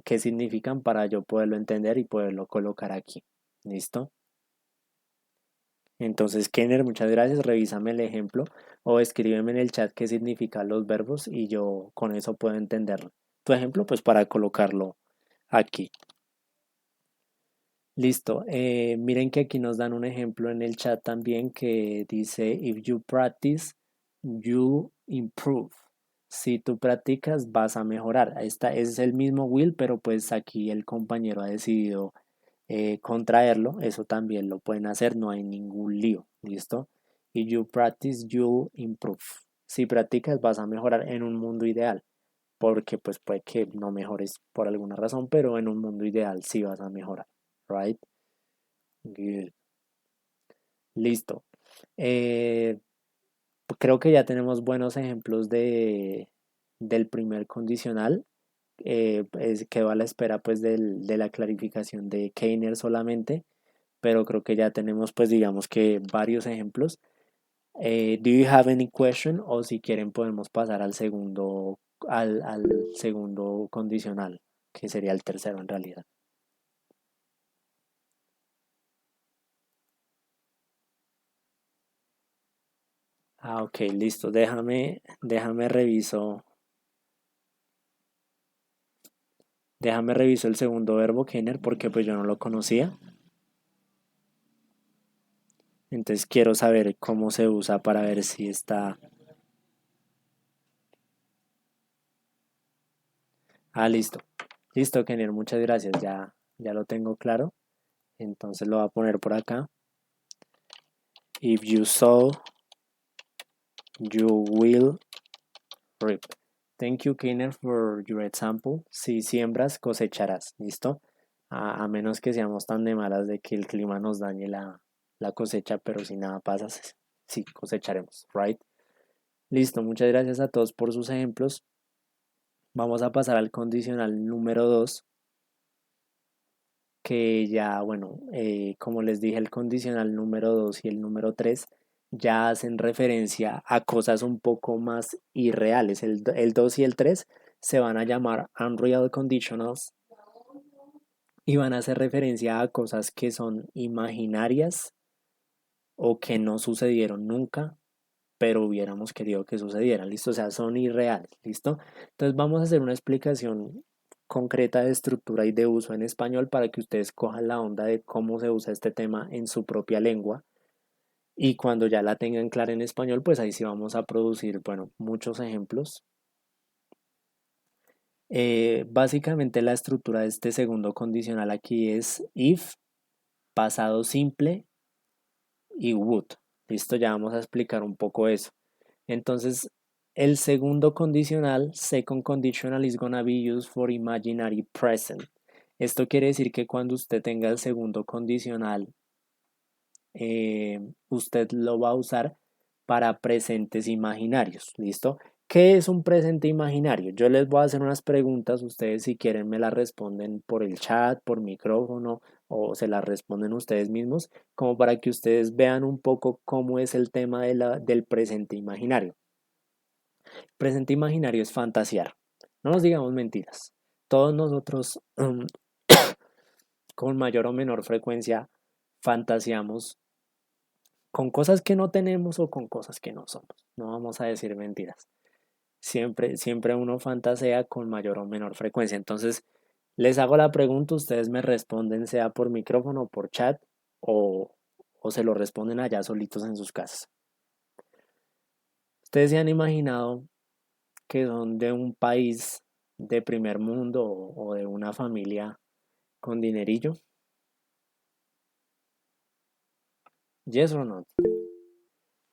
qué significan para yo poderlo entender y poderlo colocar aquí. ¿Listo? Entonces, Kenner, muchas gracias. Revísame el ejemplo o escríbeme en el chat qué significan los verbos y yo con eso puedo entender tu ejemplo, pues para colocarlo aquí. Listo. Miren que aquí nos dan un ejemplo en el chat también que dice, if you practice, you improve. Si tú practicas, vas a mejorar. Esta es el mismo will, pero pues aquí el compañero ha decidido contraerlo. Eso también lo pueden hacer, no hay ningún lío. ¿Listo? If you practice, you improve. Si practicas, vas a mejorar en un mundo ideal. Porque pues puede que no mejores por alguna razón, pero en un mundo ideal sí vas a mejorar. Right? Good. Listo. Eh, Creo que ya tenemos buenos ejemplos del primer condicional. Quedo a la espera pues de la clarificación de Keiner solamente, pero creo que ya tenemos pues digamos que varios ejemplos. Do you have any question? O si quieren podemos pasar al segundo condicional, que sería el tercero en realidad. Ah, ok, listo. Déjame reviso. Déjame reviso el segundo verbo, Kenner, porque pues yo no lo conocía. Entonces quiero saber cómo se usa para ver si está... Ah, listo. Listo, Kenner, muchas gracias. Ya lo tengo claro. Entonces lo voy a poner por acá. If you sow, you will reap. Thank you, Kenner, for your example. Si siembras, cosecharás. ¿Listo? A menos que seamos tan de malas de que el clima nos dañe la cosecha, pero si nada pasa, sí cosecharemos, right? Listo, muchas gracias a todos por sus ejemplos. Vamos a pasar al condicional número 2, que ya, bueno, como les dije, el condicional número 2 y el número 3 ya hacen referencia a cosas un poco más irreales. El 2 y el 3 se van a llamar unreal conditionals y van a hacer referencia a cosas que son imaginarias o que no sucedieron nunca, pero hubiéramos querido que sucedieran, ¿listo? O sea, son irreales, ¿listo? Entonces vamos a hacer una explicación concreta de estructura y de uso en español para que ustedes cojan la onda de cómo se usa este tema en su propia lengua y cuando ya la tengan clara en español, pues ahí sí vamos a producir, bueno, muchos ejemplos. Básicamente la estructura de este segundo condicional aquí es if, pasado simple y would. ¿Listo? Ya vamos a explicar un poco eso. Entonces, el segundo condicional, second conditional, is gonna be used for imaginary present. Esto quiere decir que cuando usted tenga el segundo condicional, usted lo va a usar para presentes imaginarios. ¿Listo? ¿Qué es un presente imaginario? Yo les voy a hacer unas preguntas, ustedes si quieren me las responden por el chat, por micrófono o se las responden ustedes mismos, como para que ustedes vean un poco cómo es el tema del presente imaginario. Presente imaginario es fantasear. No nos digamos mentiras. Todos nosotros con mayor o menor frecuencia fantaseamos con cosas que no tenemos o con cosas que no somos. No vamos a decir mentiras. Siempre uno fantasea con mayor o menor frecuencia. Entonces, les hago la pregunta, ustedes me responden, sea por micrófono, por chat, o, o se lo responden allá solitos en sus casas. ¿Ustedes se han imaginado que son de un país de primer mundo o de una familia con dinerillo? Yes or no?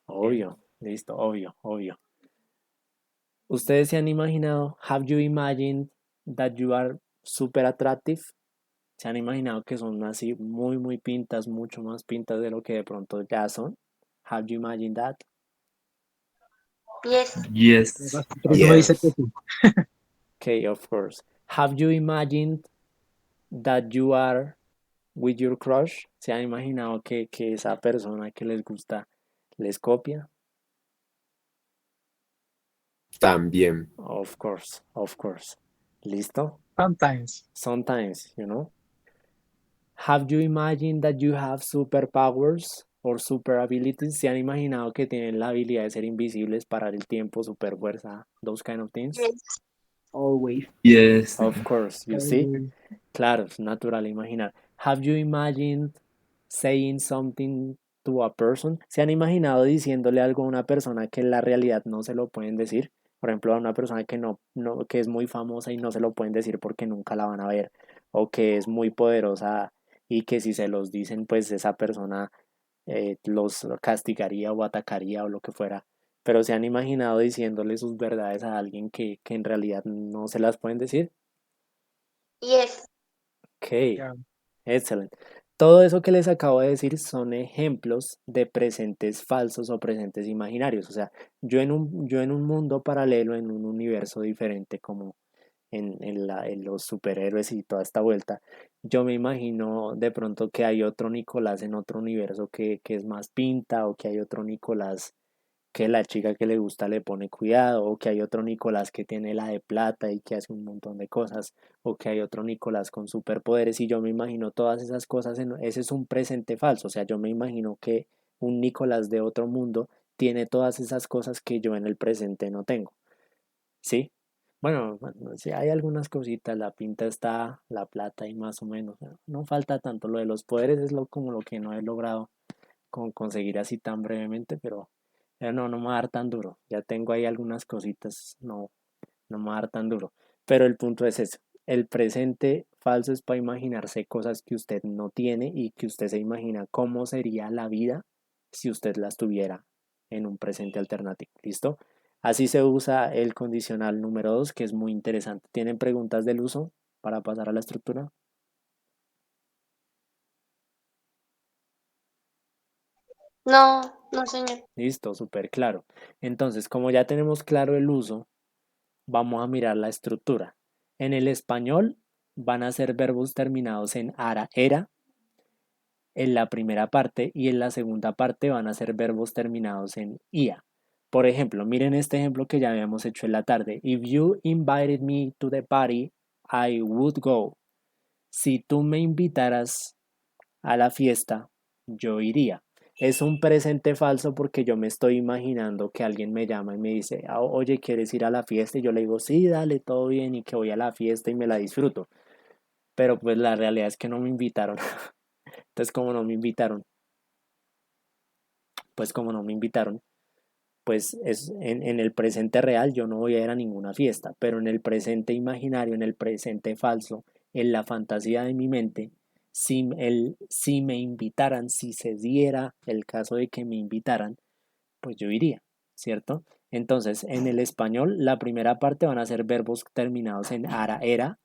Obvio, listo, obvio. ¿Ustedes se han imaginado, have you imagined that you are super attractive? ¿Se han imaginado que son así muy pintas, mucho más pintas de lo que de pronto ya son? Have you imagined that? Yes. Yes. Pero uno dice que sí. Okay, of course. Have you imagined that you are with your crush? ¿Se han imaginado que esa persona que les gusta les copia? También. Of course. ¿Listo? Sometimes. Sometimes, you know. Have you imagined that you have superpowers or super abilities? ¿Se han imaginado que tienen la habilidad de ser invisibles, parar el tiempo, super fuerza, those kind of things? Yes. Always. Yes. Of course, you see? Claro, es natural imaginar. Have you imagined saying something to a person? ¿Se han imaginado diciéndole algo a una persona que en la realidad no se lo pueden decir? Por ejemplo, a una persona que que es muy famosa y no se lo pueden decir porque nunca la van a ver, o que es muy poderosa y que si se los dicen, pues esa persona los castigaría o atacaría o lo que fuera. Pero se han imaginado diciéndole sus verdades a alguien que en realidad no se las pueden decir. Yes. Ok, Ya. excelente. Todo eso que les acabo de decir son ejemplos de presentes falsos o presentes imaginarios. O sea, yo en un mundo paralelo, en un universo diferente, como en los superhéroes y toda esta vuelta, yo me imagino de pronto que hay otro Nicolás en otro universo que es más pinta, o que hay otro Nicolás que la chica que le gusta le pone cuidado, o que hay otro Nicolás que tiene la de plata y que hace un montón de cosas, o que hay otro Nicolás con superpoderes, y yo me imagino todas esas cosas, ese es un presente falso. O sea, yo me imagino que un Nicolás de otro mundo tiene todas esas cosas que yo en el presente no tengo, ¿sí? Bueno, sí hay algunas cositas, la pinta está, la plata y más o menos, no falta tanto. Lo de los poderes es como lo que no he logrado conseguir así tan brevemente, pero no me va a dar tan duro. Ya tengo ahí algunas cositas, no me va a dar tan duro. Pero el punto es eso. El presente falso es para imaginarse cosas que usted no tiene y que usted se imagina cómo sería la vida si usted las tuviera en un presente alternativo. ¿Listo? Así se usa el condicional número 2, que es muy interesante. ¿Tienen preguntas del uso para pasar a la estructura? No, no, señor. Listo, súper claro. Entonces, como ya tenemos claro el uso, vamos a mirar la estructura. En el español van a ser verbos terminados en ara, era, en la primera parte, y en la segunda parte van a ser verbos terminados en ia. Por ejemplo, miren este ejemplo que ya habíamos hecho en la tarde. If you invited me to the party, I would go. Si tú me invitaras a la fiesta, yo iría. Es un presente falso porque yo me estoy imaginando que alguien me llama y me dice, oye, ¿quieres ir a la fiesta? Y yo le digo, sí, dale, todo bien, y que voy a la fiesta y me la disfruto. Pero pues la realidad es que no me invitaron. Entonces, como no me invitaron, pues como no me invitaron, pues en el presente real yo no voy a ir a ninguna fiesta, pero en el presente imaginario, en el presente falso, en la fantasía de mi mente, si me invitaran, si se diera el caso de que me invitaran, pues yo iría, ¿cierto? Entonces, en el español, la primera parte van a ser verbos terminados en ara, era,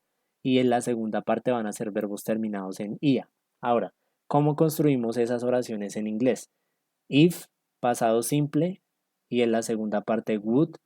y en la segunda parte van a ser verbos terminados en ia. Ahora, ¿cómo construimos esas oraciones en inglés? If, pasado simple, y en la segunda parte would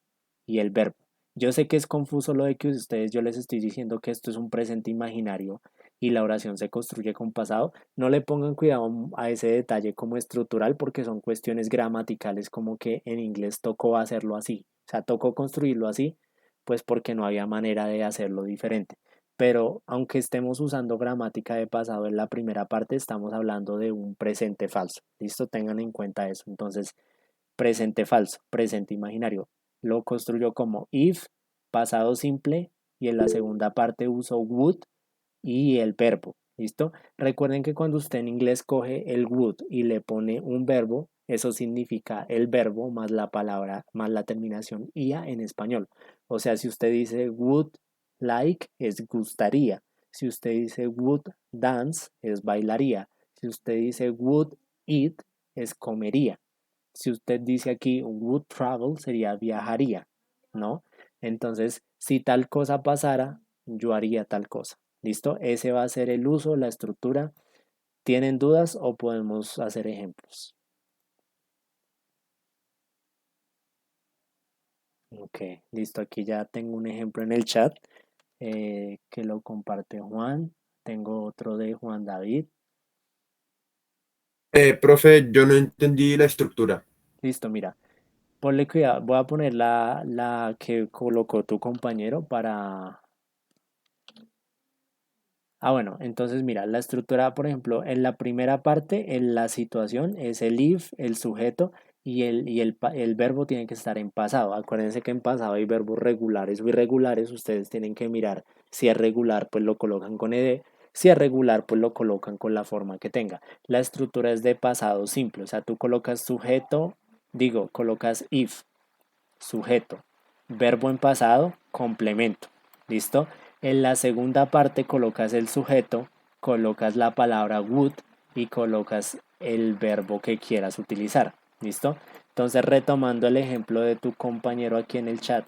y el verbo. Yo sé que es confuso lo de que ustedes, yo les estoy diciendo que esto es un presente imaginario y la oración se construye con pasado. No le pongan cuidado a ese detalle como estructural, porque son cuestiones gramaticales, como que en inglés tocó hacerlo así. O sea, tocó construirlo así, pues porque no había manera de hacerlo diferente. pero aunque estemos usando gramática de pasado en la primera parte, estamos hablando de un presente falso. ¿Listo? Tengan en cuenta eso. Entonces, presente falso, presente imaginario. Lo construyo como if, pasado simple, y en la segunda parte uso would y el verbo. ¿Listo? Recuerden que cuando usted en inglés coge el would y le pone un verbo, eso significa el verbo más la palabra, más la terminación ia en español. O sea, si usted dice would like, es gustaría. Si usted dice would dance, es bailaría. Si usted dice would eat, es comería. Si usted dice aquí would travel, sería viajaría, ¿no? Entonces, si tal cosa pasara, yo haría tal cosa. ¿Listo? Ese va a ser el uso, la estructura. ¿Tienen dudas o podemos hacer ejemplos? Ok, listo. Aquí ya tengo un ejemplo en el chat que lo comparte Juan. Tengo otro de Juan David. Profe, yo no entendí la estructura. Listo, mira. Ponle cuidado. Voy a poner la que colocó tu compañero para... Ah, bueno, entonces mira, la estructura, por ejemplo, en la primera parte, en la situación, es el if, el sujeto y el verbo tiene que estar en pasado. Acuérdense que en pasado hay verbos regulares o irregulares. Ustedes tienen que mirar si es regular, pues lo colocan con ed. Si es regular, pues lo colocan con la forma que tenga. La estructura es de pasado simple, o sea, tú colocas sujeto, colocas if, sujeto, verbo en pasado, complemento. ¿Listo? En la segunda parte colocas el sujeto, colocas la palabra would y colocas el verbo que quieras utilizar. ¿Listo? Entonces, retomando el ejemplo de tu compañero aquí en el chat.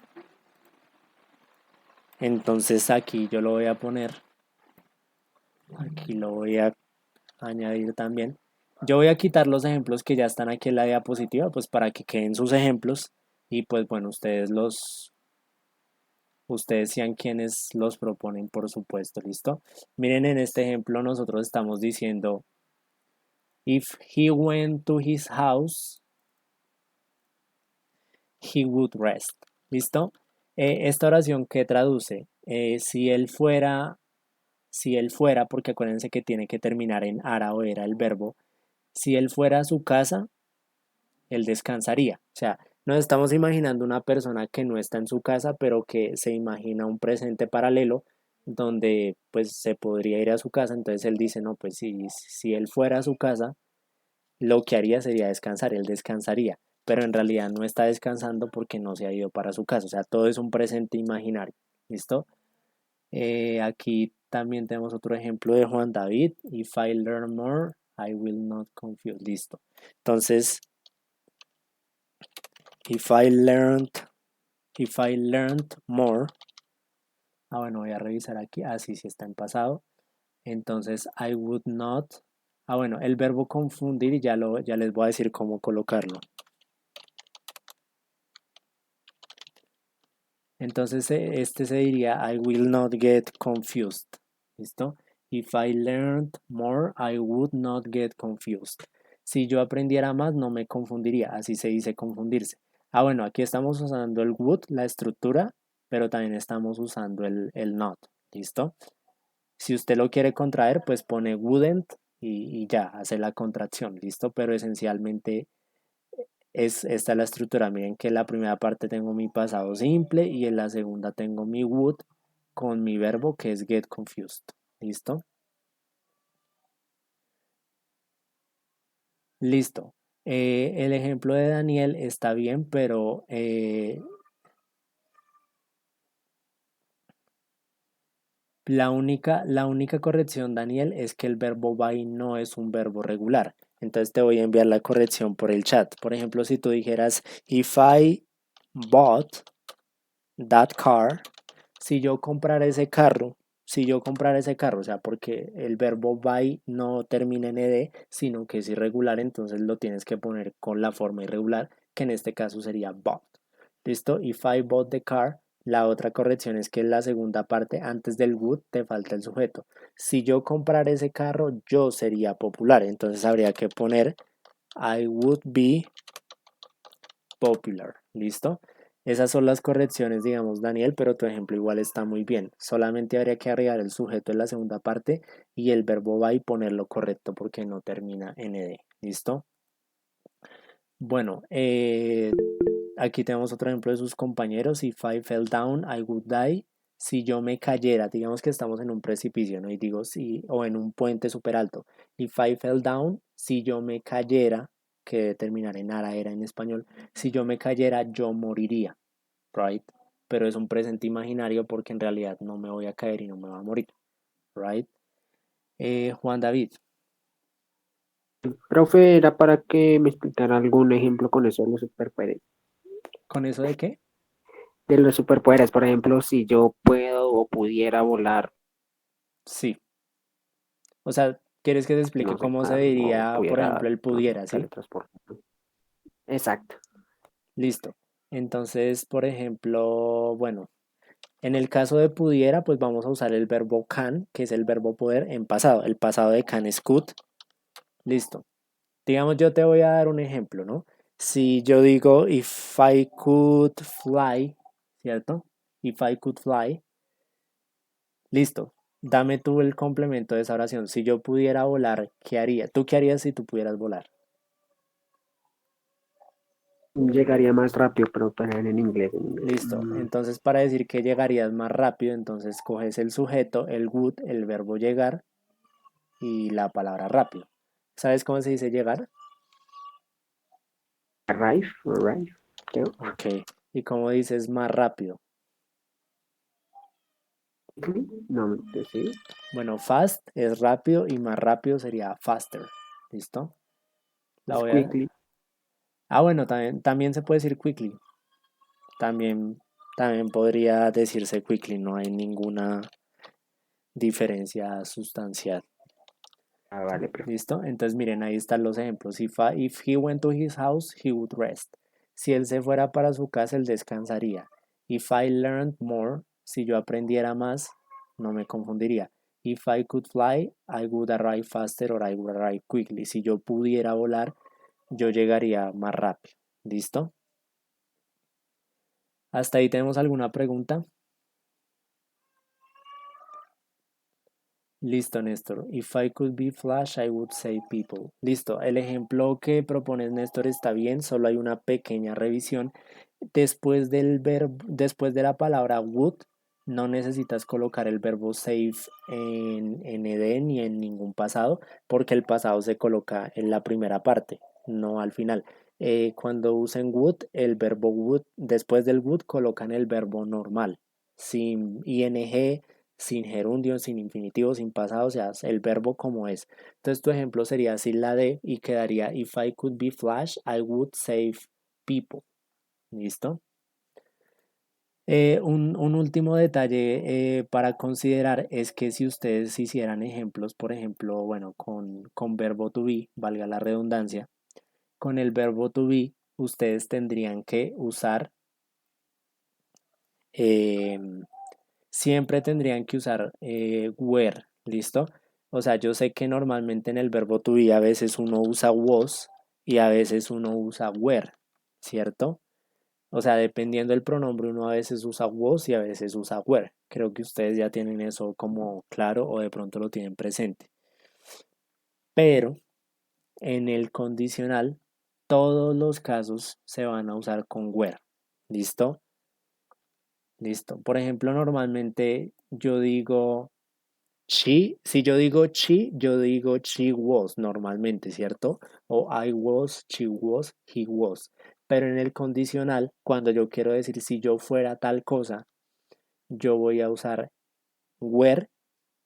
Entonces aquí yo lo voy a poner. Aquí lo voy a añadir también. Yo voy a quitar los ejemplos que ya están aquí en la diapositiva, pues para que queden sus ejemplos y pues bueno, ustedes sean quienes los proponen, por supuesto, ¿listo? Miren, en este ejemplo nosotros estamos diciendo, if he went to his house, he would rest, ¿listo? Esta oración, ¿qué traduce? Si él fuera, porque acuérdense que tiene que terminar en ara o era el verbo, si él fuera a su casa, él descansaría. O sea, nos estamos imaginando una persona que no está en su casa, pero que se imagina un presente paralelo donde pues se podría ir a su casa. Entonces él dice, no, pues si él fuera a su casa, lo que haría sería descansar, él descansaría. Pero en realidad no está descansando porque no se ha ido para su casa. O sea, todo es un presente imaginario. ¿Listo? Aquí también tenemos otro ejemplo de Juan David. If I learn more, I will not confuse. Listo. Entonces, If I learned more. Ah, bueno, voy a revisar aquí. Ah, sí, sí está en pasado. Entonces, I would not. Ah, bueno, el verbo confundir ya les voy a decir cómo colocarlo. Entonces, este se diría I will not get confused. ¿Listo? If I learned more, I would not get confused. Si yo aprendiera más, no me confundiría. Así se dice confundirse. Ah, bueno, aquí estamos usando el would, la estructura, pero también estamos usando el not. ¿Listo? Si usted lo quiere contraer, pues pone wouldn't y ya, hace la contracción. ¿Listo? Pero esencialmente esta es la estructura. Miren que en la primera parte tengo mi pasado simple y en la segunda tengo mi would con mi verbo que es get confused. ¿Listo? Listo. El ejemplo de Daniel está bien, pero la única corrección, Daniel, es que el verbo buy no es un verbo regular. Entonces te voy a enviar la corrección por el chat. Por ejemplo, si tú dijeras, if I bought that car, si yo comprara ese carro, o sea, porque el verbo buy no termina en ed, sino que es irregular, entonces lo tienes que poner con la forma irregular, que en este caso sería bought. ¿Listo? If I bought the car, la otra corrección es que en la segunda parte, antes del would, te falta el sujeto. Si yo comprara ese carro, yo sería popular, entonces habría que poner I would be popular. ¿Listo? Esas son las correcciones, digamos, Daniel, pero tu ejemplo igual está muy bien. Solamente habría que agregar el sujeto en la segunda parte y el verbo va y ponerlo correcto porque no termina en ed. ¿Listo? Bueno, aquí tenemos otro ejemplo de sus compañeros. If I fell down, I would die. Si yo me cayera, digamos que estamos en un precipicio, ¿no? Y digo, sí, o en un puente súper alto. If I fell down, si yo me cayera, que terminar en ara era en español, si yo me cayera, yo moriría, right? Pero es un presente imaginario porque en realidad no me voy a caer y no me va a morir, right? Juan David, Profe, era para que me explicara algún ejemplo con eso de los superpoderes. ¿con eso de qué? De los superpoderes, por ejemplo, si yo puedo o pudiera volar, Sí. O sea, ¿quieres que te explique no sé, cómo se o diría, por ejemplo, pudiera, el no sé, pudiera, sí? teletransportar. Exacto. Listo. Entonces, por ejemplo, bueno, en el caso de pudiera, pues vamos a usar el verbo can, que es el verbo poder en pasado. El pasado de can es could. Listo. Digamos, yo te voy a dar un ejemplo, ¿no? Si yo digo if I could fly, ¿cierto? If I could fly, listo. Dame tú el complemento de esa oración. Si yo pudiera volar, ¿qué haría? ¿Tú qué harías si tú pudieras volar? Llegaría más rápido, pero para en inglés. Listo. Entonces, para decir que llegarías más rápido, entonces coges el sujeto, el would, el verbo llegar y la palabra rápido. ¿Sabes cómo se dice llegar? Arrive, creo. Ok. ¿Y cómo dices más rápido? No, sí. Bueno, fast es rápido y más rápido sería faster. ¿Listo? La Es voy a... quickly. Ah, bueno, también se puede decir quickly. También podría decirse quickly, no hay ninguna diferencia sustancial. Ah, vale, profe. ¿Listo? Entonces miren, ahí están los ejemplos. If he went to his house, he would rest. Si él se fuera para su casa, él descansaría. If I learned more, si yo aprendiera más, no me confundiría. If I could fly, I would arrive faster or I would arrive quickly. Si yo pudiera volar, yo llegaría más rápido. ¿Listo? ¿Hasta ahí tenemos alguna pregunta? Listo, Néstor. If I could be Flash, I would save people. Listo. El ejemplo que propones, Néstor, está bien. Solo hay una pequeña revisión. Después del verbo, después de la palabra would, no necesitas colocar el verbo save en ed ni en ningún pasado, porque el pasado se coloca en la primera parte, no al final. Cuando usen would, el verbo would, después del would colocan el verbo normal, sin ing, sin gerundio, sin infinitivo, sin pasado, o sea, el verbo como es. Entonces tu ejemplo sería sin la de y quedaría if I could be Flash, I would save people. ¿Listo? Un último detalle para considerar es que si ustedes hicieran ejemplos, por ejemplo, bueno, con verbo to be, valga la redundancia, con el verbo to be, ustedes tendrían que usar eh, siempre tendrían que usar were, ¿listo? O sea, yo sé que normalmente en el verbo to be a veces uno usa was y a veces uno usa were, ¿cierto? O sea, dependiendo del pronombre, uno a veces usa was y a veces usa were. Creo que ustedes ya tienen eso como claro o de pronto lo tienen presente. Pero en el condicional, todos los casos se van a usar con were. ¿Listo? Listo. Por ejemplo, normalmente yo digo she, si yo digo she was normalmente, ¿cierto? O I was, she was, he was. Pero en el condicional, cuando yo quiero decir si yo fuera tal cosa, yo voy a usar were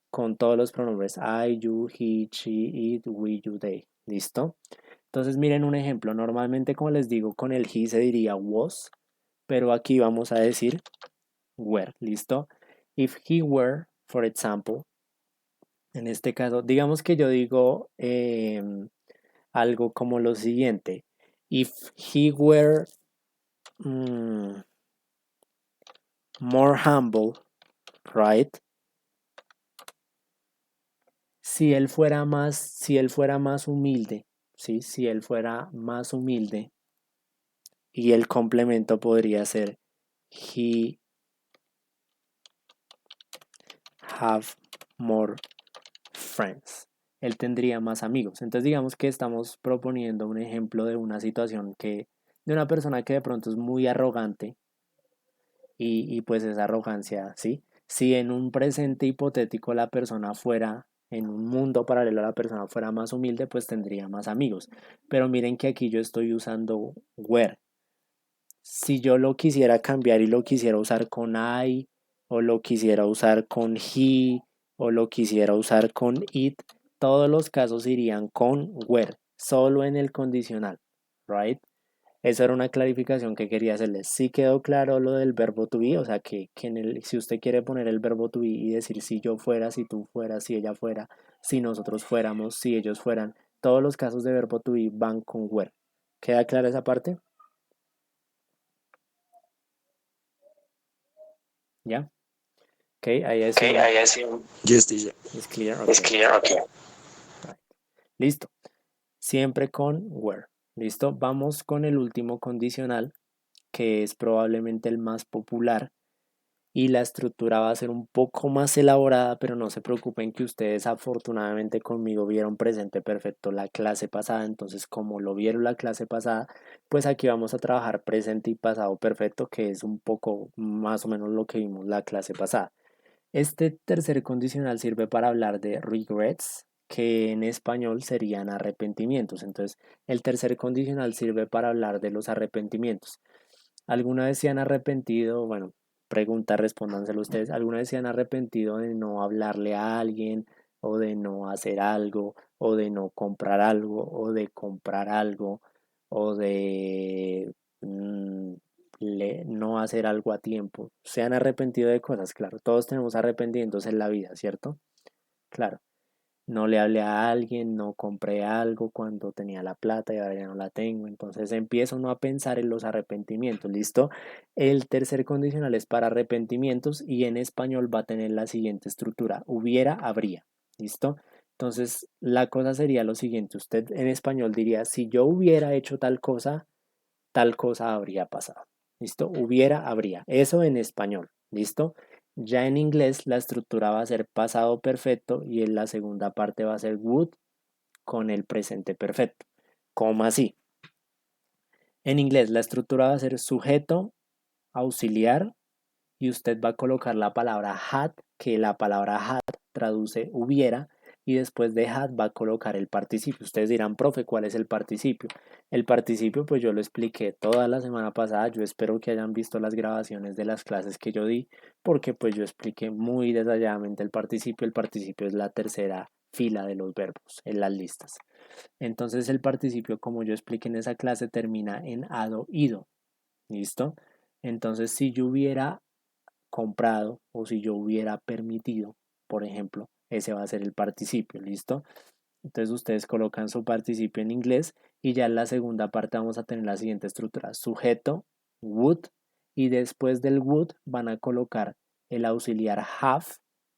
con todos los pronombres I, you, he, she, it, we, you, they. ¿Listo? Entonces miren un ejemplo. Normalmente, como les digo, con el he se diría was, pero aquí vamos a decir were. ¿Listo? If he were, for example, en este caso, digamos que yo digo algo como lo siguiente. If he were more humble, right? Si él fuera más humilde, ¿sí? Si él fuera más humilde, y el complemento podría ser he have more friends. Él tendría más amigos. Entonces digamos que estamos proponiendo un ejemplo de una situación de una persona que de pronto es muy arrogante y pues esa arrogancia, ¿sí? Si en un presente hipotético la persona fuera, en un mundo paralelo la persona fuera más humilde, pues tendría más amigos. Pero miren que aquí yo estoy usando where. Si yo lo quisiera cambiar y lo quisiera usar con I, o lo quisiera usar con he, o lo quisiera usar con it, todos los casos irían con where, solo en el condicional, right? Esa era una clarificación que quería hacerles. Sí quedó claro lo del verbo to be, o sea que si usted quiere poner el verbo to be y decir si yo fuera, si tú fueras, si ella fuera, si nosotros fuéramos, si ellos fueran, todos los casos de verbo to be van con where. ¿Queda clara esa parte? ¿Ya? Ok, ahí Yes, teacher. es clear. Okay. Right. Listo. Siempre con where. Listo. Vamos con el último condicional, que es probablemente el más popular. Y la estructura va a ser un poco más elaborada, pero no se preocupen que ustedes afortunadamente conmigo vieron presente perfecto la clase pasada. Entonces, como lo vieron la clase pasada, pues aquí vamos a trabajar presente y pasado perfecto, que es un poco más o menos lo que vimos la clase pasada. Este tercer condicional sirve para hablar de regrets, que en español serían arrepentimientos. Entonces, el tercer condicional sirve para hablar de los arrepentimientos. ¿Alguna vez se han arrepentido? Bueno, pregunta, respóndanselo ustedes. ¿Alguna vez se han arrepentido de no hablarle a alguien, o de no hacer algo, o de no comprar algo, o de comprar algo, o de no hacer algo a tiempo? ¿Se han arrepentido de cosas? Claro, todos tenemos arrepentimientos en la vida, ¿cierto? Claro. No le hablé a alguien, no compré algo cuando tenía la plata y ahora ya no la tengo. Entonces empiezo uno a pensar en los arrepentimientos. ¿Listo? El tercer condicional es para arrepentimientos y en español va a tener la siguiente estructura: hubiera, habría. ¿Listo? Entonces la cosa sería lo siguiente. Usted en español diría: si yo hubiera hecho tal cosa habría pasado. ¿Listo? Hubiera, habría. Eso en español. ¿Listo? Ya en inglés la estructura va a ser pasado perfecto y en la segunda parte va a ser would con el presente perfecto. ¿Cómo así? En inglés la estructura va a ser sujeto, auxiliar, y usted va a colocar la palabra had, que la palabra had traduce hubiera, y después de had va a colocar el participio. Ustedes dirán: profe, ¿cuál es el participio? El participio, pues yo lo expliqué toda la semana pasada. Yo espero que hayan visto las grabaciones de las clases que yo di, porque pues yo expliqué muy detalladamente el participio. El participio es la tercera fila de los verbos en las listas. Entonces el participio, como yo expliqué en esa clase, termina en ado, ido. ¿Listo? Entonces, si yo hubiera comprado o si yo hubiera permitido, por ejemplo, ese va a ser el participio. ¿Listo? Entonces ustedes colocan su participio en inglés y ya en la segunda parte vamos a tener la siguiente estructura: sujeto, would, y después del would van a colocar el auxiliar have,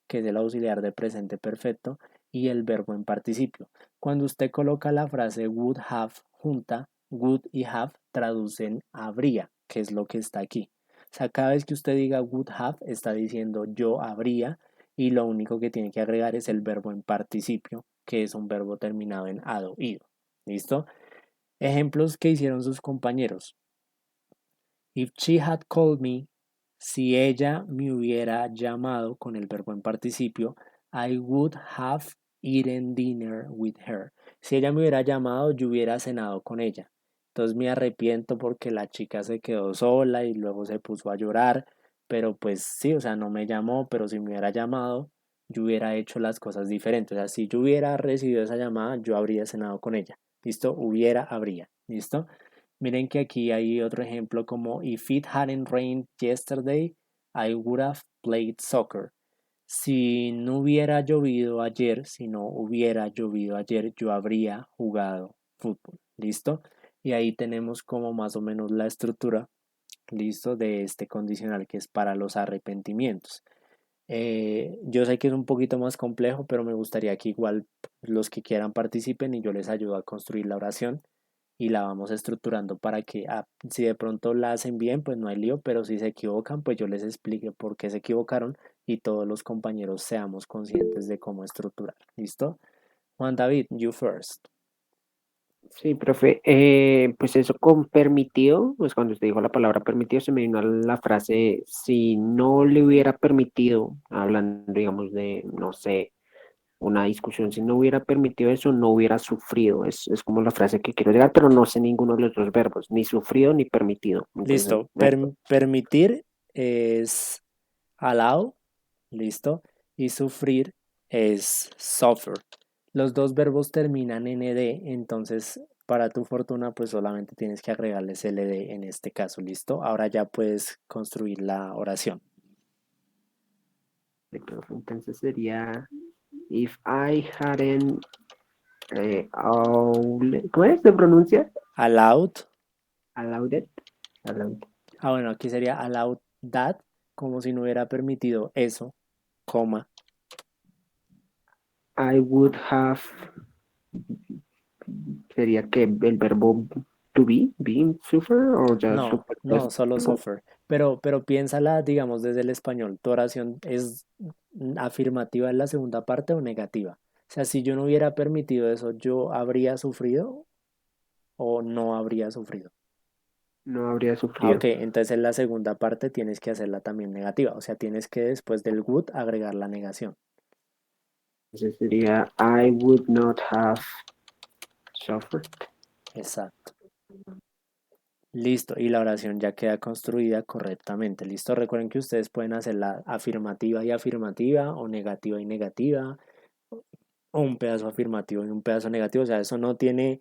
que es el auxiliar de presente perfecto, y el verbo en participio. Cuando usted coloca la frase would have junta, would y have traducen habría, que es lo que está aquí. O sea, cada vez que usted diga would have, está diciendo yo habría, y lo único que tiene que agregar es el verbo en participio, que es un verbo terminado en ado, ido. ¿Listo? Ejemplos que hicieron sus compañeros. If she had called me, si ella me hubiera llamado con el verbo en participio, I would have eaten dinner with her. Si ella me hubiera llamado, yo hubiera cenado con ella. Entonces me arrepiento porque la chica se quedó sola y luego se puso a llorar, pero pues sí, o sea, no me llamó, pero si me hubiera llamado, yo hubiera hecho las cosas diferentes. O sea, si yo hubiera recibido esa llamada, yo habría cenado con ella. ¿Listo? Hubiera, habría. ¿Listo? Miren que aquí hay otro ejemplo como: if it hadn't rained yesterday, I would have played soccer. Si no hubiera llovido ayer, si no hubiera llovido ayer, yo habría jugado fútbol. ¿Listo? Y ahí tenemos como más o menos la estructura, ¿listo?, de este condicional que es para los arrepentimientos. Yo sé que es un poquito más complejo, pero me gustaría que igual los que quieran participen y yo les ayudo a construir la oración. y la vamos estructurando para que si de pronto la hacen bien, pues no hay lío, pero si se equivocan, pues yo les explique por qué se equivocaron y todos los compañeros seamos conscientes de cómo estructurar. ¿Listo? Juan David, you first. Sí, profe, pues eso con permitido, pues cuando usted dijo la palabra permitido se me vino a la frase, si no le hubiera permitido, hablando, digamos, de, no sé, una discusión, si no hubiera permitido eso, no hubiera sufrido, es como la frase que quiero llegar, pero no sé ninguno de los dos verbos, ni sufrido ni permitido. Entonces, Listo. Permitir es allow, listo, y sufrir es suffer. Los dos verbos terminan en ed, entonces para tu fortuna pues solamente tienes que agregarles ld en este caso, listo. Ahora ya puedes construir la oración. entonces sería, if I hadn't, ¿cómo es? ¿Se pronuncia? Allowed. Allowed it. Allowed. Bueno, aquí sería allowed that, como si no hubiera permitido eso, coma. I would have, sería que el verbo to be, suffer, o ya No, superpuesto. solo suffer. Pero piénsala, digamos, desde el español. ¿Tu oración es afirmativa en la segunda parte o negativa? O sea, si yo no hubiera permitido eso, ¿yo habría sufrido o no habría sufrido? No habría sufrido. Ok, entonces en la segunda parte tienes que hacerla también negativa. O sea, tienes que después del would agregar la negación. Entonces sería, I would not have suffered. Exacto. Listo, y la oración ya queda construida correctamente. Listo, recuerden que ustedes pueden hacerla afirmativa y afirmativa o negativa y negativa, o un pedazo afirmativo y un pedazo negativo. O sea, eso no tiene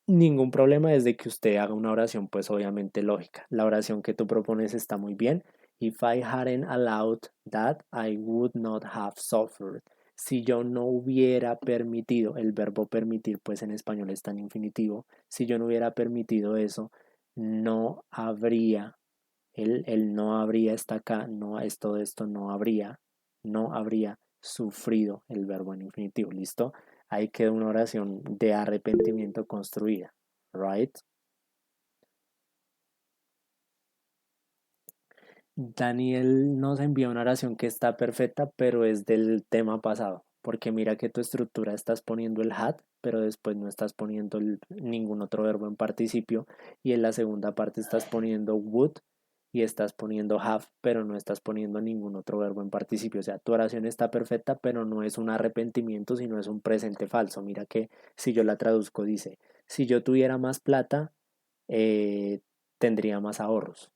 ningún problema desde que usted haga una oración, pues obviamente lógica. La oración que tú propones está muy bien. If I hadn't allowed that, I would not have suffered. Si yo no hubiera permitido, el verbo permitir, pues en español está en infinitivo. Si yo no hubiera permitido eso, no habría, el no habría está acá, no es todo esto, no habría sufrido el verbo en infinitivo. ¿Listo? Ahí queda una oración de arrepentimiento construida, right? Daniel nos envía una oración que está perfecta, pero es del tema pasado, porque mira que tu estructura estás poniendo el had, pero después no estás poniendo ningún otro verbo en participio, y en la segunda parte estás poniendo would y estás poniendo have, pero no estás poniendo ningún otro verbo en participio. O sea, tu oración está perfecta, pero no es un arrepentimiento, sino es un presente falso. Mira que si yo la traduzco dice, si yo tuviera más plata, eh, tendría más ahorros.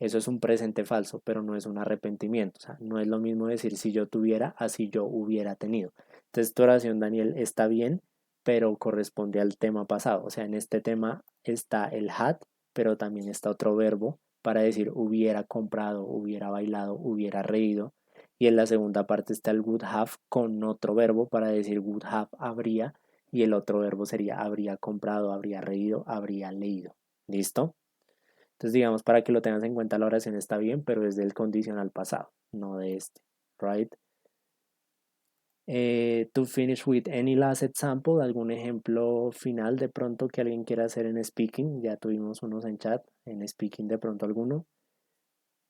Eso es un presente falso, pero no es un arrepentimiento. O sea, no es lo mismo decir si yo tuviera, así yo hubiera tenido. Entonces, tu oración, Daniel, está bien, pero corresponde al tema pasado. O sea, en este tema está el had, pero también está otro verbo para decir hubiera comprado, hubiera bailado, hubiera reído. Y en la segunda parte está el would have con otro verbo para decir would have habría. Y el otro verbo sería habría comprado, habría reído, habría leído. ¿Listo? Entonces, digamos, para que lo tengas en cuenta, la oración está bien, pero es del condicional pasado, no de este, right? To finish with any last example, algún ejemplo final de pronto que alguien quiera hacer en speaking. Ya tuvimos unos en chat, en speaking de pronto alguno.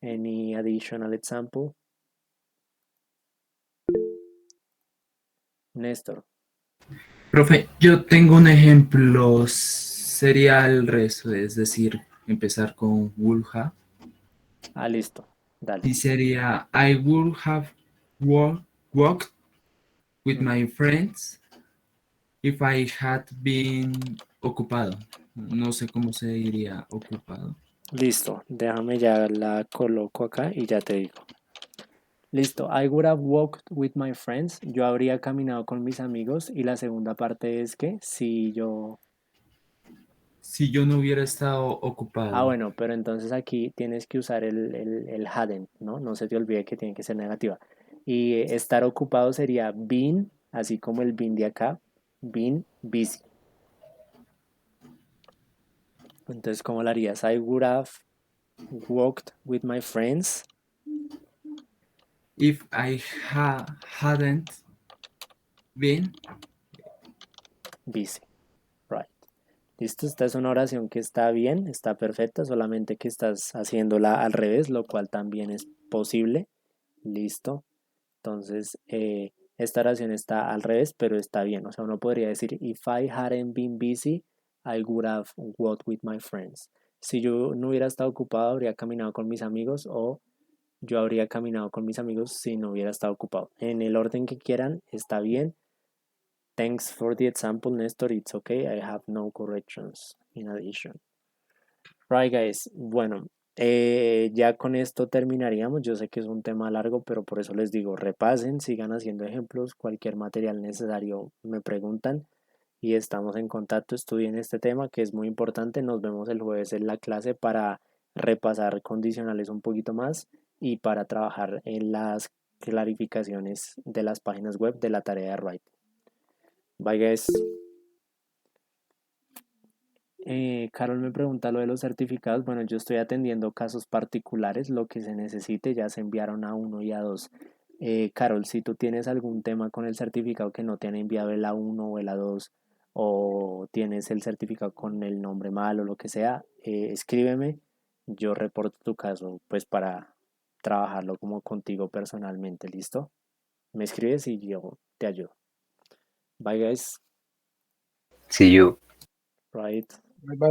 Any additional example? Néstor. Profe, yo tengo un ejemplo, sería el resto, es decir, empezar con would have. Listo, dale. Y sería, I would have walked with my friends if I had been ocupado. No sé cómo se diría ocupado. Listo, déjame ya la coloco acá y ya te digo. Listo, I would have walked with my friends. Yo habría caminado con mis amigos. Y la segunda parte es que si yo... Si yo no hubiera estado ocupado. Bueno, pero entonces aquí tienes que usar el hadn't, ¿no? No se te olvide que tiene que ser negativa. Y estar ocupado sería been, así como el been de acá, been busy. Entonces, ¿cómo lo harías? I would have walked with my friends. If I hadn't been busy, right. Listo, esta es una oración que está bien, está perfecta, solamente que estás haciéndola al revés, lo cual también es posible. Listo. Entonces, esta oración está al revés, pero está bien. O sea, uno podría decir, if I hadn't been busy, I would have walked with my friends. Si yo no hubiera estado ocupado, habría caminado con mis amigos, o yo habría caminado con mis amigos si no hubiera estado ocupado. En el orden que quieran, está bien. Thanks for the example, Nestor. It's okay. I have no corrections in addition. Right, guys. Bueno, ya con esto terminaríamos. Yo sé que es un tema largo, pero por eso les digo, repasen, sigan haciendo ejemplos, cualquier material necesario me preguntan y estamos en contacto. Estudien este tema que es muy importante. Nos vemos el jueves en la clase para repasar condicionales un poquito más y para trabajar en las clarificaciones de las páginas web de la tarea de Writing. Bye, guys. Carol me pregunta lo de los certificados. Bueno, yo estoy atendiendo casos particulares, lo que se necesite, ya se enviaron a 1 y a 2. Carol, si tú tienes algún tema con el certificado que no te han enviado el A1 o el A2, o tienes el certificado con el nombre mal o lo que sea, escríbeme, yo reporto tu caso, pues para trabajarlo como contigo personalmente, ¿listo? Me escribes y yo te ayudo. Bye, guys. See you. Right. Bye bye.